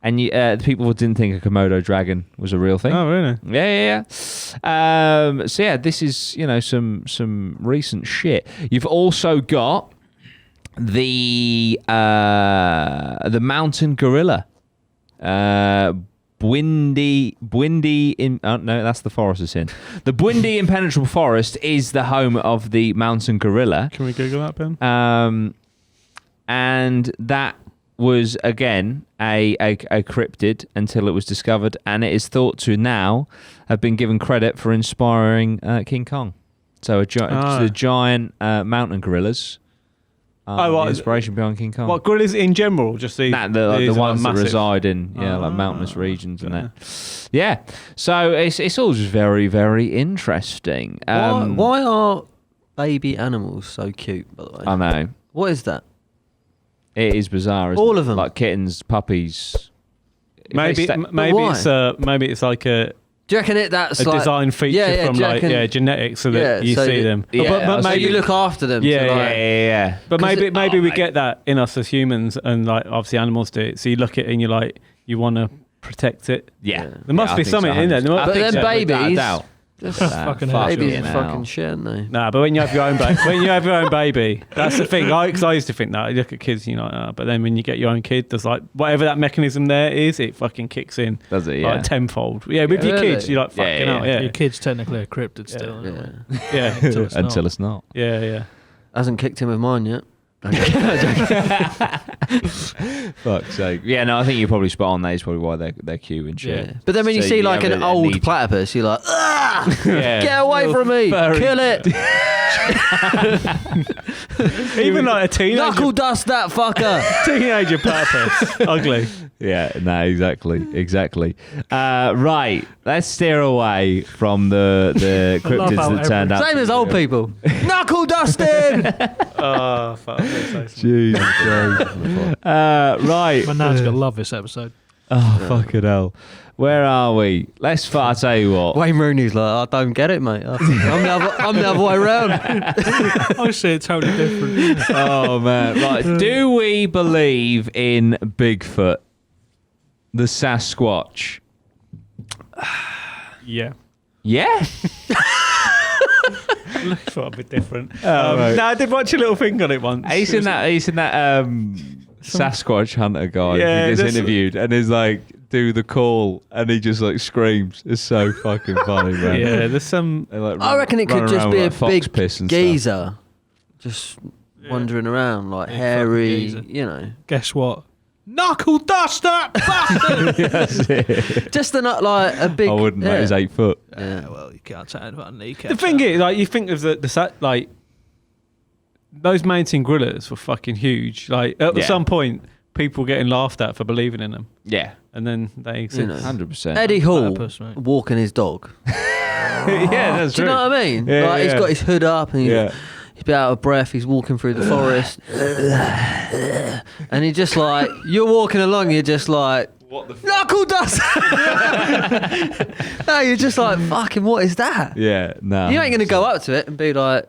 and you, the people didn't think a Komodo dragon was a real thing. Oh, really? Yeah. So yeah, this is some recent shit. You've also got the mountain gorilla. Bwindi in no, that's the forest it's in. The Bwindi impenetrable forest is the home of the mountain gorilla. Can we Google that, Ben? And that was again a cryptid until it was discovered, and it is thought to now have been given credit for inspiring King Kong. So the giant mountain gorillas. The inspiration behind King Kong. What, gorillas in general? Just the ones that massive? reside in like mountainous regions and that. Yeah, so it's all just very, very interesting. Why are baby animals so cute, by the way? I know. What is that? It is bizarre, isn't All it? of them? Like kittens, puppies. If Maybe they it's like a Do you reckon that's like design feature from do you reckon- genetics so that you so see you- them. Yeah, but so maybe you look after them. Yeah, to like, yeah. But 'Cause maybe we mate. get that in us as humans, and like obviously animals do it. So you look at it and you're like, you want to protect it. Yeah. There must I be think something so, in there. There must I But think then so, without a babies- doubt. Just Fucking fuck babies it are now. fucking shit, aren't they? Nah, but when you have your own baby, that's the thing. Because I used to think that. You look at kids, you're like, but then when you get your own kid, there's like whatever that mechanism there is, it fucking kicks in. Does it? Yeah. Like tenfold. Yeah, with your Really? kids, you're like fucking Yeah, out. yeah. Yeah, Your kid's technically a cryptid still. Yeah. yeah, Until it's not. yeah. Hasn't kicked in with mine yet. Fuck's sake. Yeah, no, I think you're probably spot on. That is probably why they're cute and shit. Yeah. But then when you So see you like have an a old need- platypus, you're like, ah, Yeah. get away from me, furry- kill it, Even like a teenager, knuckle dust that fucker. teenager platypus, ugly. Yeah, no, exactly. Right, let's steer away from the love cryptids how that turned out. Same to as be old real. people. Knuckle dusting. Oh fuck! Jesus Christ. Right. My nan's gonna love this episode. Oh, fucking hell. Where are we? I'll tell you what. Wayne Rooney's like, I don't get it, mate. I'm the other way around. I see it totally different. Oh, man. Right. Do we believe in Bigfoot? The Sasquatch? Yeah. Yeah? Thought a bit different. right. No, I did watch a little thing on it once. He's in that Sasquatch hunter guy Yeah, who gets that's- interviewed and is like, do the call, and he just like screams. It's so fucking funny, man. Yeah, there's some. They, like, I reckon it could run just around be with, a like, fox big piss and stuff. geezer, just wandering around like Big hairy, fucking geezer. you know. Guess what? Knuckle duster, bastard! That's it. Just like a big. I wouldn't, mate. He's 8 foot. Yeah. Well, you can't say about a kneecap. The thing is, like, you think of like those mountain gorillas were fucking huge. Like at Yeah. some point, people getting laughed at for believing in them, Yeah. and then they exist. You know. 100%. Eddie Hall Platypus, mate. walking his dog. yeah, that's Do you true. know what I mean? Yeah, like yeah. he's got his hood up and Yeah. he's a bit out of breath. He's walking through the forest, and he just like you're walking along. You're just like What the knuckle dust. No, you're just like fucking. What is that? Yeah, no. You ain't gonna go up to it and be like,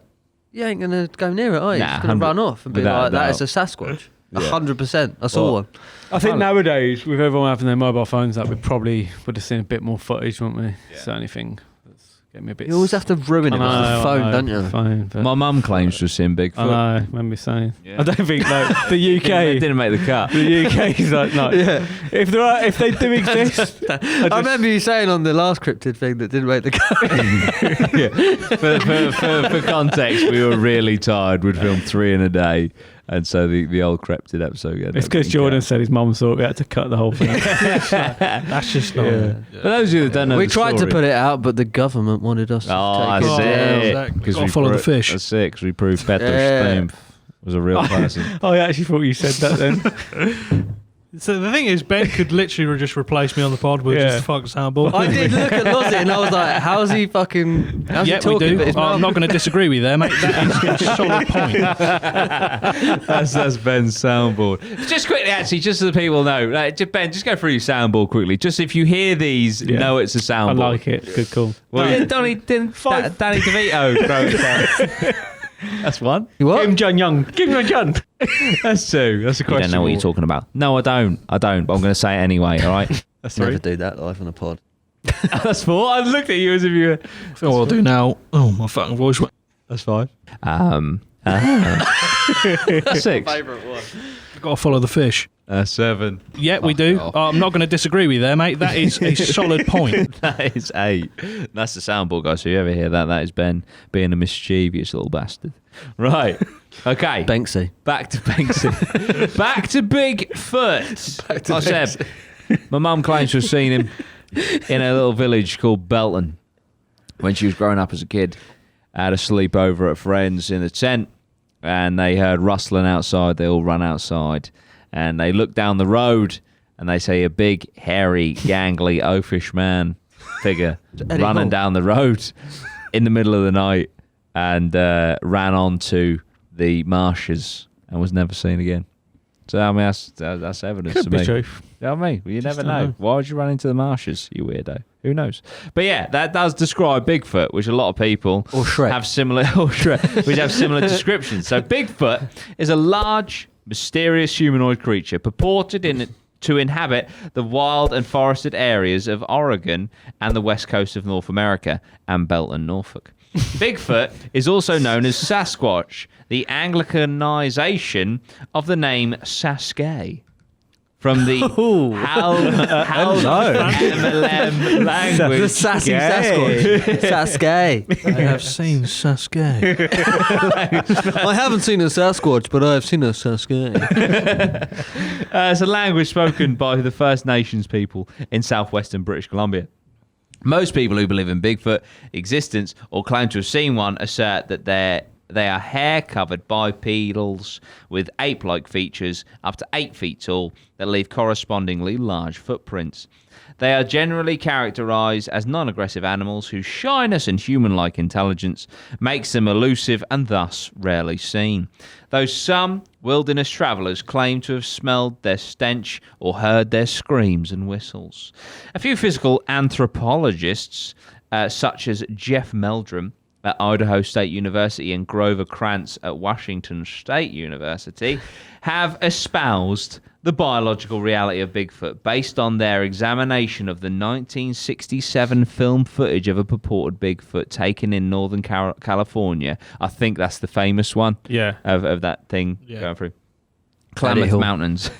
you ain't gonna go near it, are you? Nah, You're just gonna 100 run off and be without a like, that is doubt. a Sasquatch. Yeah. 100%. I saw Well, one. I think nowadays, with everyone having their mobile phones, up, we probably would have seen a bit more footage, wouldn't we? It's the only thing that's getting me a bit. You always have to ruin it with the phone, don't you? Phone, but My mum claims to have seen Bigfoot. I know. Remember me saying? Yeah. I don't think like the UK. Didn't make the cut. The UK is like no. Yeah. If they do exist, I remember you saying on the last cryptid thing that didn't make the cut. For context, we were really tired. We'd filmed 3 in a day. And so the old Cryptid episode. It's because Jordan said his mum thought we had to cut the whole thing. That's just not. Yeah. For those of you that don't know, We the tried to story- put it out, but the government wanted us Oh, to take I it see. down. Exactly. Gotta follow the fish. That's it, because we proved Peter Yeah. Stumpf was a real person. I actually thought you said that then. So the thing is, Ben could literally just replace me on the pod with Yeah. just fuck soundboard. I did look at Lozzie and I was like, how's he fucking... How's he Yeah, we talking? do. But his I'm mum- not going to disagree with you there, mate. That is a solid point. That's Ben's soundboard. Just quickly, actually, just so the people know, Ben, just go through your soundboard quickly. Just if you hear these, Yeah. know it's a I soundboard. like it. Good call. Well, Danny Danny DeVito throw it down. That's one. What? Kim Jong-un. Kim Jong-un. That's two. That's a You question. don't know what you're talking about. No, I don't. But I'm going to say it anyway, all right? That's Never three. do that live on a pod. That's four. I looked at you as if you were... I think what I'll do now. Oh, my fucking voice went. That's five. That's six. Favourite one. I've got to follow the fish. Seven. Yeah, we do. off. I'm not going to disagree with you there, mate. That is a solid point. That is eight. That's the soundboard, guys. So you ever hear that? That is Ben being a mischievous little bastard. Right. Okay. Banksy. Back to Banksy. Back to Bigfoot. I said, my mum claims to have seen him in a little village called Belton when she was growing up as a kid. Had a sleepover at a friend's in the tent, and they heard rustling outside. They all run outside, and they look down the road, and they see a big, hairy, gangly, oafish man figure Eddie running Hall. down the road in the middle of the night, and ran onto the marshes and was never seen again. So I mean, that's evidence Could to be me. true. You know what I mean? Well, you never don't know. know. Why would you run into the marshes, you weirdo? Who knows? But yeah, that does describe Bigfoot, which a lot of people Or Shrek. have similar, which have similar descriptions. So Bigfoot is a large, mysterious humanoid creature purported to inhabit the wild and forested areas of Oregon and the west coast of North America and Belton, Norfolk. Bigfoot is also known as Sasquatch, the Anglicanization of the name Sasquatch. From the MLM language. The sassy Sasquatch. Sasuke. I have seen Sasuke. I haven't seen a Sasquatch, but I have seen a Sasuke. It's a language spoken by the First Nations people in southwestern British Columbia. Most people who believe in Bigfoot existence or claim to have seen one assert that they are hair-covered bipedals with ape-like features up to 8 feet tall that leave correspondingly large footprints. They are generally characterized as non-aggressive animals whose shyness and human-like intelligence makes them elusive and thus rarely seen. Though some wilderness travelers claim to have smelled their stench or heard their screams and whistles. A few physical anthropologists, such as Jeff Meldrum at Idaho State University and Grover Krantz at Washington State University, have espoused the biological reality of Bigfoot based on their examination of the 1967 film footage of a purported Bigfoot taken in Northern California. I think that's the famous one. Yeah. Of that thing going through Eddie Klamath Hall. Mountains,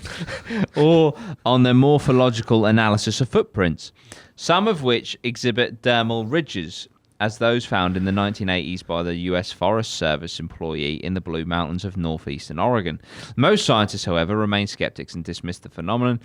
or on their morphological analysis of footprints, some of which exhibit dermal ridges, as those found in the 1980s by the U.S. Forest Service employee in the Blue Mountains of northeastern Oregon. Most scientists, however, remain skeptics and dismiss the phenomenon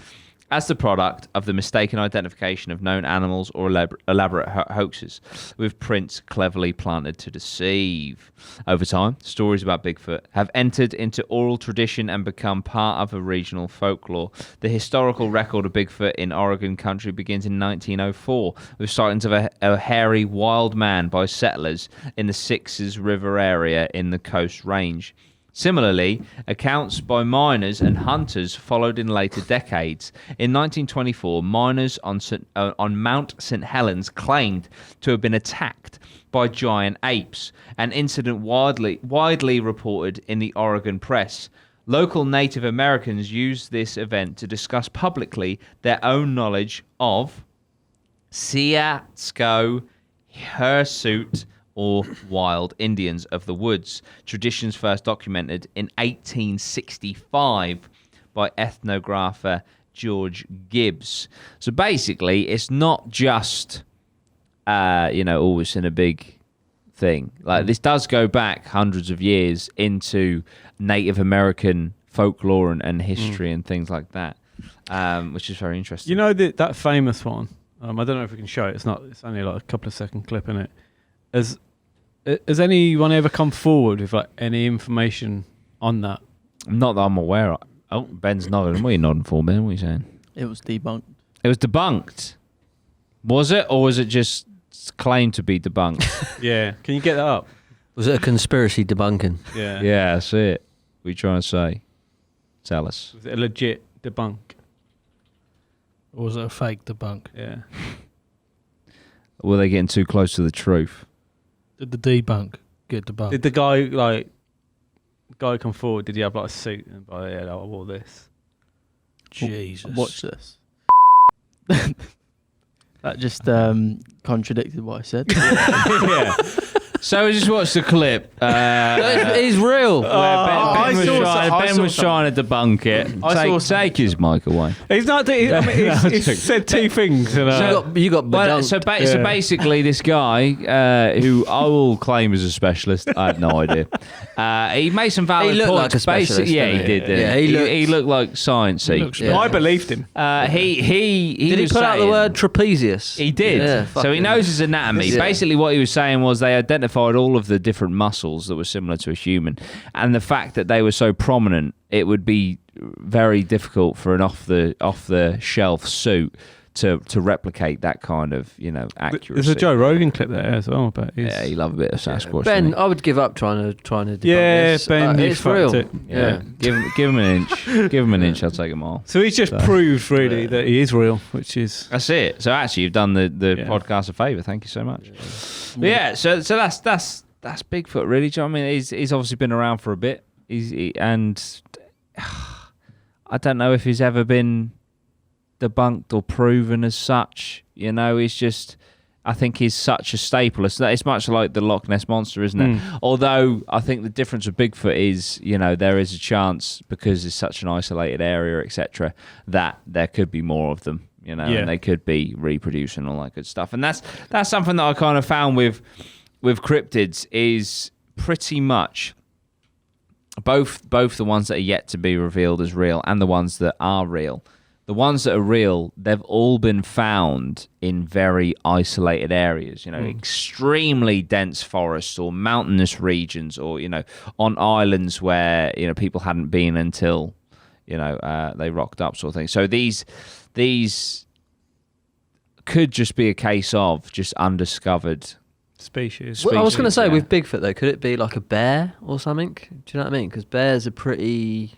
as the product of the mistaken identification of known animals or elaborate hoaxes, with prints cleverly planted to deceive. Over time, stories about Bigfoot have entered into oral tradition and become part of a regional folklore. The historical record of Bigfoot in Oregon country begins in 1904, with sightings of a hairy wild man by settlers in the Sixes River area in the Coast Range. Similarly, accounts by miners and hunters followed in later decades. In 1924, miners on Mount St. Helens claimed to have been attacked by giant apes, an incident widely reported in the Oregon press. Local Native Americans used this event to discuss publicly their own knowledge of Siatsko hirsute, or wild Indians of the woods, traditions first documented in 1865 by ethnographer George Gibbs. So basically, it's not just, always in a big thing. Like this does go back hundreds of years into Native American folklore and history and things like that, which is very interesting. You know that famous one. I don't know if we can show it. It's only like a couple of second clip in it. Has anyone ever come forward with like any information on that? Not that I'm aware of. Oh, Ben's nodding. What are you nodding for, Ben? What are you saying? It was debunked. It was debunked. Was it, or was it just claimed to be debunked? Yeah. Can you get that up? Was it a conspiracy debunking? Yeah. Yeah, that's it. What are you trying to say? Tell us. Was it a legit debunk? Or was it a fake debunk? Yeah. Were they getting too close to the truth? Did the debunk get debunked? Did the guy come forward? Did he have like a suit and I wore this? Jesus. Watch this. That just contradicted what I said. Yeah. So we just watched the clip. He's real. Ben was trying to debunk it. Take his mic away. He's not. He's said two things. You got Well, bedunked. so basically, this guy, who I will claim is a specialist, I have no idea. He made some valid He looked points. like a specialist, Yeah, he didn't did. he? Didn't Yeah, he looked like sciencey. looks Yeah. I believed him. He Did he was put out the saying- word trapezius? He did. Yeah, So he knows his anatomy. Yeah. Basically, what he was saying was they identified all of the different muscles that were similar to a human, and the fact that they were so prominent, it would be very difficult for an off the shelf suit to replicate that kind of accuracy. There's a Joe Rogan clip there as well. But Yeah, he loved a bit of Sasquatch. Ben, didn't I would give up trying to debunk Yeah, this. Ben, you it's fucked real. it. he? Yeah, give him an inch. Give him an inch. I'll take them all. So he's just proved really that he is real, which is That's it. So actually, you've done the Yeah. podcast a favour. Thank you so much. But yeah. So that's Bigfoot, really. Do you know what I mean? He's obviously been around for a bit. And I don't know if he's ever been debunked or proven as such. He's just. I think he's such a staple. It's much like the Loch Ness monster, isn't it? Although I think the difference with Bigfoot is, there is a chance because it's such an isolated area, etc., that there could be more of them. And they could be reproducing all that good stuff. And that's something that I kind of found with cryptids is pretty much both the ones that are yet to be revealed as real and the ones that are real. The ones that are real, they've all been found in very isolated areas, extremely dense forests or mountainous regions or, on islands where, people hadn't been until, they rocked up sort of thing. So these could just be a case of just undiscovered species. Well, I was going to say, yeah. with Bigfoot, though, could it be like a bear or something? Do you know what I mean? Because bears are pretty...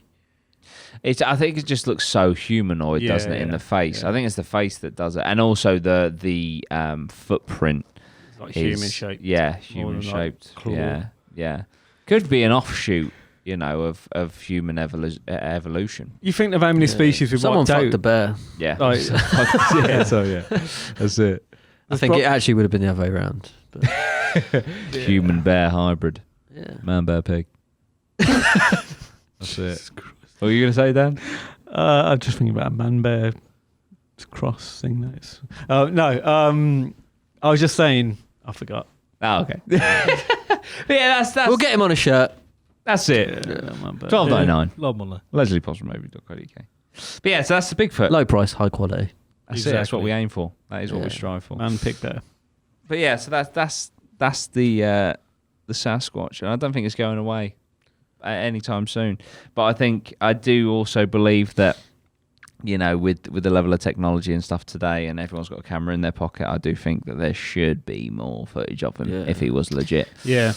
I think it just looks so humanoid, doesn't it, in the face? Yeah. I think it's the face that does it, and also the footprint. It's like is, human shaped. Yeah, more human than, like, shaped. claw. Yeah. Could be an offshoot, of human evolution. You think of how many species we've Someone wiped fucked out? a bear. Yeah. Like, That's it. I think it actually would have been the other way around. But Human bear hybrid. yeah. Man bear pig. That's it. What were you going to say, Dan? I'm just thinking about a man bear cross thing. Nice. No. I was just saying. I forgot. Oh, okay. But yeah, that's We'll get him on a shirt. that's it. Man bear. $12.99. Lob on there. LesliePosrammovie.co.uk. But yeah, so that's the Bigfoot. Low price, high quality. That's it. That's what Exactly. we aim for. That is what we Yeah. strive for. Man pig bear. But yeah, so that's the Sasquatch, and I don't think it's going away anytime soon. But I think I do also believe that with the level of technology and stuff today, and everyone's got a camera in their pocket, I do think that there should be more footage of him if he was legit. Yeah.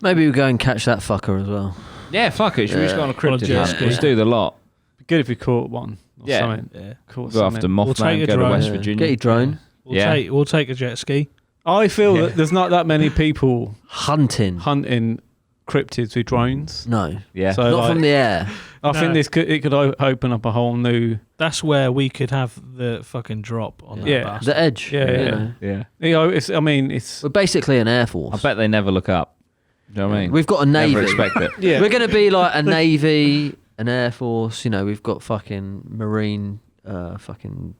Maybe we'll go and catch that fucker as well. Yeah, fuck it. Should we just go on a On a cryptid jet hunt? ski. Let's do the lot. Be good if we caught one or Yeah. something. Yeah. Caught Go after something. We'll Mothman, take a go to drone. West Yeah. Virginia. Get your drone. We'll take a jet ski. I feel Yeah. that there's not that many people Hunting. hunting cryptids with drones. No. Yeah. So Not like, from the air. I No. think it could open up a whole new. That's where we could have the fucking drop on that Yeah. bastard. The edge. Yeah, you yeah. know. Yeah. It's We're basically an air force. I bet they never look up. Do you know what I mean? We've got a navy. Never expect it. yeah. We're going to be like a navy, an air force. We've got fucking marine, fucking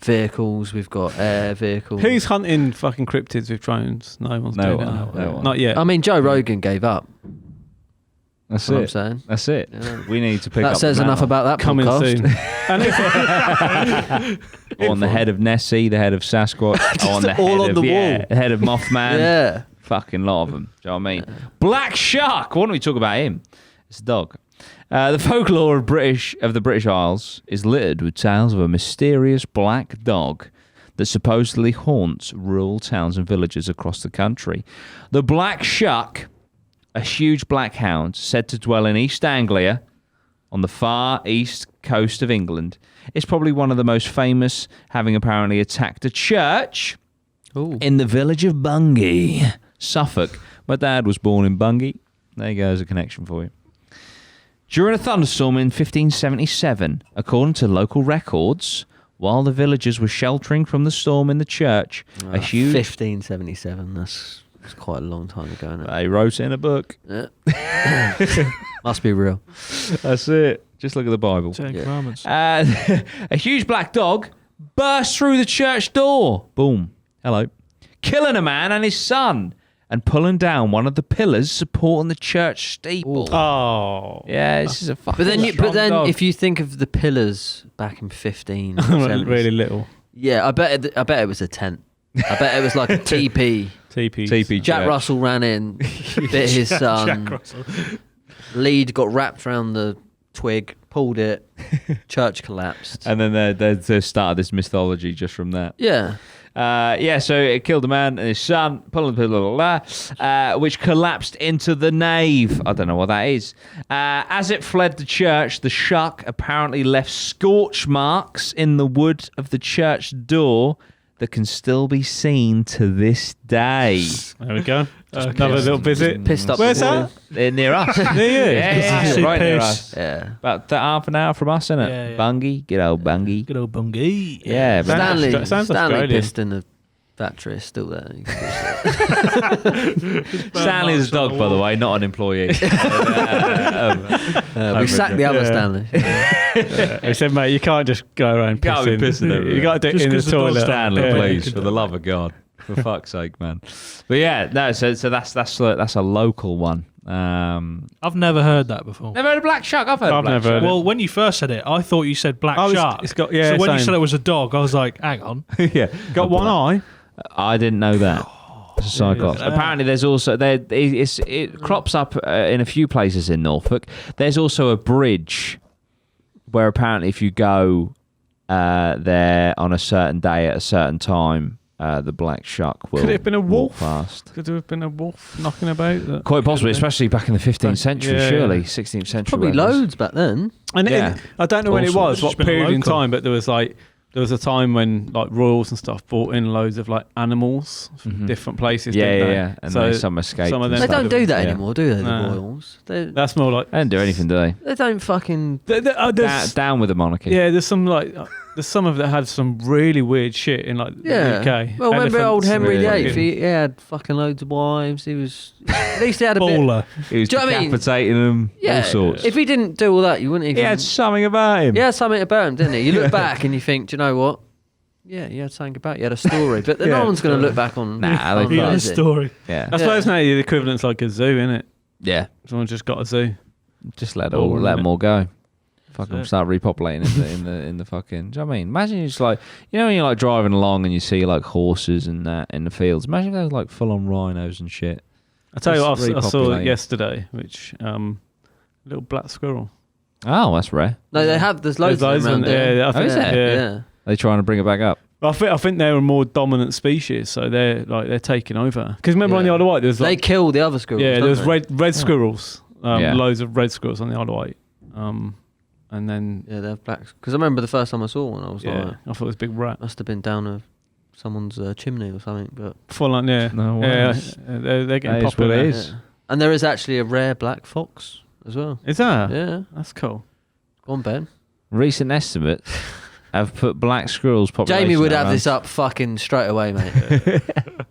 vehicles. We've got air vehicles. Who's hunting fucking cryptids with drones? No one's doing that. No one. Not yet. I mean, Joe Rogan gave up. That's What I'm it. saying. That's it. Yeah. We need to pick That up says the enough mantle. about that Coming podcast. soon. On the head of Nessie, the head of Sasquatch, on the all head on of the wall. the head of Mothman. Yeah. Fucking lot of them. Do you know what I mean? Black Shark. Why don't we talk about him? It's a dog. The folklore of the British Isles is littered with tales of a mysterious black dog that supposedly haunts rural towns and villages across the country. The Black Shuck, a huge black hound said to dwell in East Anglia on the far east coast of England, is probably one of the most famous, having apparently attacked a church in the village of Bungay, Suffolk. My dad was born in Bungay. There you go, there's a connection for you. During a thunderstorm in 1577, according to local records, while the villagers were sheltering from the storm in the church, a huge... 1577. That's quite a long time ago now. They wrote it in a book. Yeah. Must be real. That's it. Just look at the Bible. Ten Commandments. A huge black dog burst through the church door. Boom. Hello. Killing a man and his son and pulling down one of the pillars supporting the church steeple. Oh. Yeah, this is a fucking But then, dog. if you think of the pillars back in 1570s, Really little. yeah, I bet it was a tent. I bet it was like a TP. TP Jack church. Russell ran in, bit his son. Lead got wrapped around the twig, pulled it. Church collapsed. And then they started this mythology just from that. Yeah. So it killed a man and his son, pulling the pillar, which collapsed into the nave. I don't know what that is. As it fled the church, the shuck apparently left scorch marks in the wood of the church door that can still be seen to this day. There we go. Another little visit. Pissed up. Where's the boy. that? They're near us. Near you? Yeah, right near us. Yeah. About half an hour from us, isn't it? Yeah, yeah. Bungie, good old Bungie. Good old Bungay. Yeah, but Stanley Sounds Stanley Australian. pissed in the factory is still there. Stanley's a dog, by the way, not an employee. We sacked the other Stanley. He said, mate, you can't just go around Can't be pissing. pissing everywhere. You got to do it Just in the 'cause the dog's toilet. Stanley, Yeah. please, for the love of God, for fuck's sake, man. But yeah, no. So that's a local one. I've never heard that before. Never heard of black shark. I've heard of I've black never shark. heard Well, when you first said it, I thought you said black Oh, shark. it's got- yeah, So when you same. said it was a dog, I was like, hang on. Yeah, Got one eye. I didn't know that. It's a cyclops. Yeah. Apparently, there's also it crops up in a few places in Norfolk. There's also a bridge where apparently, if you go there on a certain day at a certain time, the black shark will. Could it have been a walk wolf? past? Could there have been a wolf knocking about? That Quite possibly, especially back in the 15th century, Yeah, surely yeah. 16th century. Probably where it was. loads back then. And Yeah. I don't know when it Also, was, it's what just been period in local. time, but there was a time when like royals and stuff brought in loads of like animals from Mhm. different places. Yeah, didn't yeah, they? yeah. And So then some escaped. some of and them- They stuff. don't do that Yeah. anymore, do they? The No. royals. They that's more like They don't do anything, do they? don't fucking. there's, Down with the monarchy. yeah. There's some like there's some of that had some really weird shit in like Yeah. the UK. Well, remember old Elephants Henry and VIII? fucking- He had fucking loads of wives. He was. At least he had a bit. Baller. He was Do you know what I mean? decapitating them, Yeah. all sorts. If he didn't do all that, you wouldn't even. He had something about him. He had something about him, didn't he? You look back and you think, do you know what? Yeah, he had something about. He had a story, but then Yeah. no one's going to look back on. Nah, they on He that, had a is it? story. Yeah. I suppose now the equivalent's like a zoo, isn't it? Yeah. Someone's just got a zoo. Just let Boring, them all go. That's Fucking it. start repopulating in the fucking. Do you know what I mean? Imagine you're just like, you know, when you're like driving along and you see like horses and that in the fields. Imagine if there was like full on rhinos and shit. I tell you what, Just I saw repopulate. it yesterday, which little black squirrel. Oh, that's rare. No, they have. There's loads of them around there. Yeah, I think, is there? yeah. Yeah. They trying to bring it back up. I think they're a more dominant species, so they're taking over. Because remember on the Yeah. Isle of Wight, there was They like kill the other squirrels. there don't was they? red squirrels, Yeah. loads of red squirrels on the Isle of Wight, and then Yeah, they have blacks. Because I remember the first time I saw one, I was yeah, like, I thought it was a big rat. must have been down someone's chimney or something. But Full on, yeah, No yeah, worries. they're That getting is what popular. it is. yeah. And there is actually a rare black fox as well. Is that? Yeah, That's cool. go on, Ben. Recent estimates have put black squirrels population. Jamie would at have around this up fucking straight away, mate.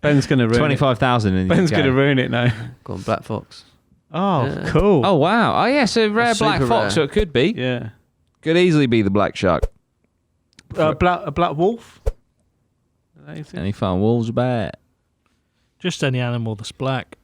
Ben's gonna ruin 25,000 in it. the Ben's UK. gonna ruin it now. Go on, black fox. Oh, Yeah. cool. Oh wow! Oh yeah, so rare Super black fox. rare. So it could be. yeah. Could easily be the black shark. A black wolf. Any fun wolves about? Just any animal that's black,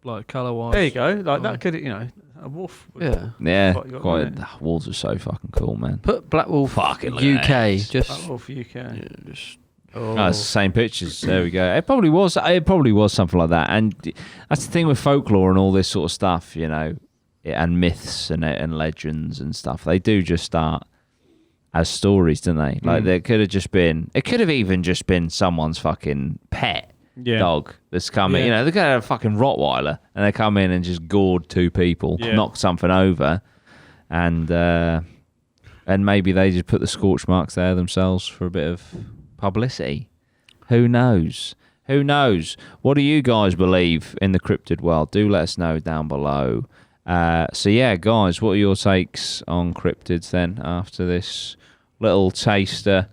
like colour-wise. There you go. Like that could, a wolf. Yeah. Yeah, What you got quite. there? Wolves are so fucking cool, man. Put Black Wolf Fucking look at UK. that. Just, Black wolf UK. yeah, just Oh, it's the same pictures. There we go. It probably was. It probably was something like that. And that's the thing with folklore and all this sort of stuff, and myths and legends and stuff. They do just start as stories, don't they? Like there could have just been. It could have even just been someone's fucking pet dog that's come in. They could have a fucking Rottweiler and they come in and just gored two people, knocked something over, and maybe they just put the scorch marks there themselves for a bit of publicity. Who knows? What do you guys believe in the cryptid world? Do let us know down below. So yeah, guys, what are your takes on cryptids then after this little taster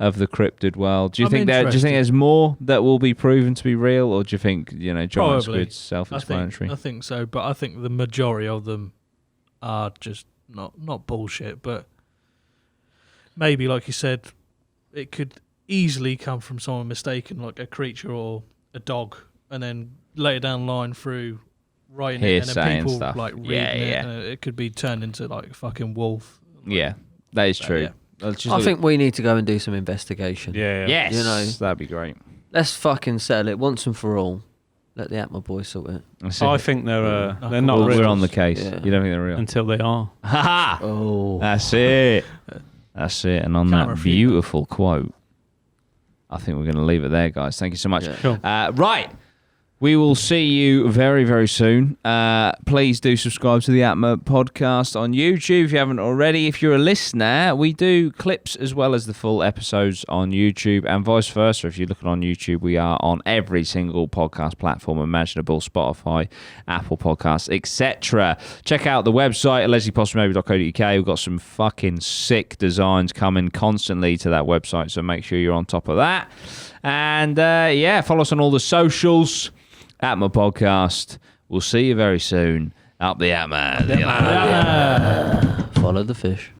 of the cryptid world? Do you think there's more that will be proven to be real, or do you think giant squid's self-explanatory? I think so, but I think the majority of them are just not bullshit, but maybe, like you said, it could easily come from someone mistaken, like a creature or a dog, and then later down the line through writing it, and then people stuff. like reading it, and it could be turned into like a fucking wolf. Yeah, that is true. I think we need to go and do some investigation. Yeah. Yes, that'd be great. Let's fucking settle it once and for all. Let the APMA boys sort it. I think they're not real. We're on the case. Yeah. You don't think they're real? Until they are. Ha! Oh. That's it. And on that beautiful quote, I think we're going to leave it there, guys. Thank you so much. Yeah. Cool. Right. We will see you very, very soon. Please do subscribe to the APMA podcast on YouTube if you haven't already. If you're a listener, we do clips as well as the full episodes on YouTube, and vice versa. If you're looking on YouTube, we are on every single podcast platform imaginable: Spotify, Apple Podcasts, etc. Check out the website at lesliepossummovie.co.uk. We've got some fucking sick designs coming constantly to that website, so make sure you're on top of that. And follow us on all the socials. APMA Podcast. We'll see you very soon. Up the APMA. Follow the fish.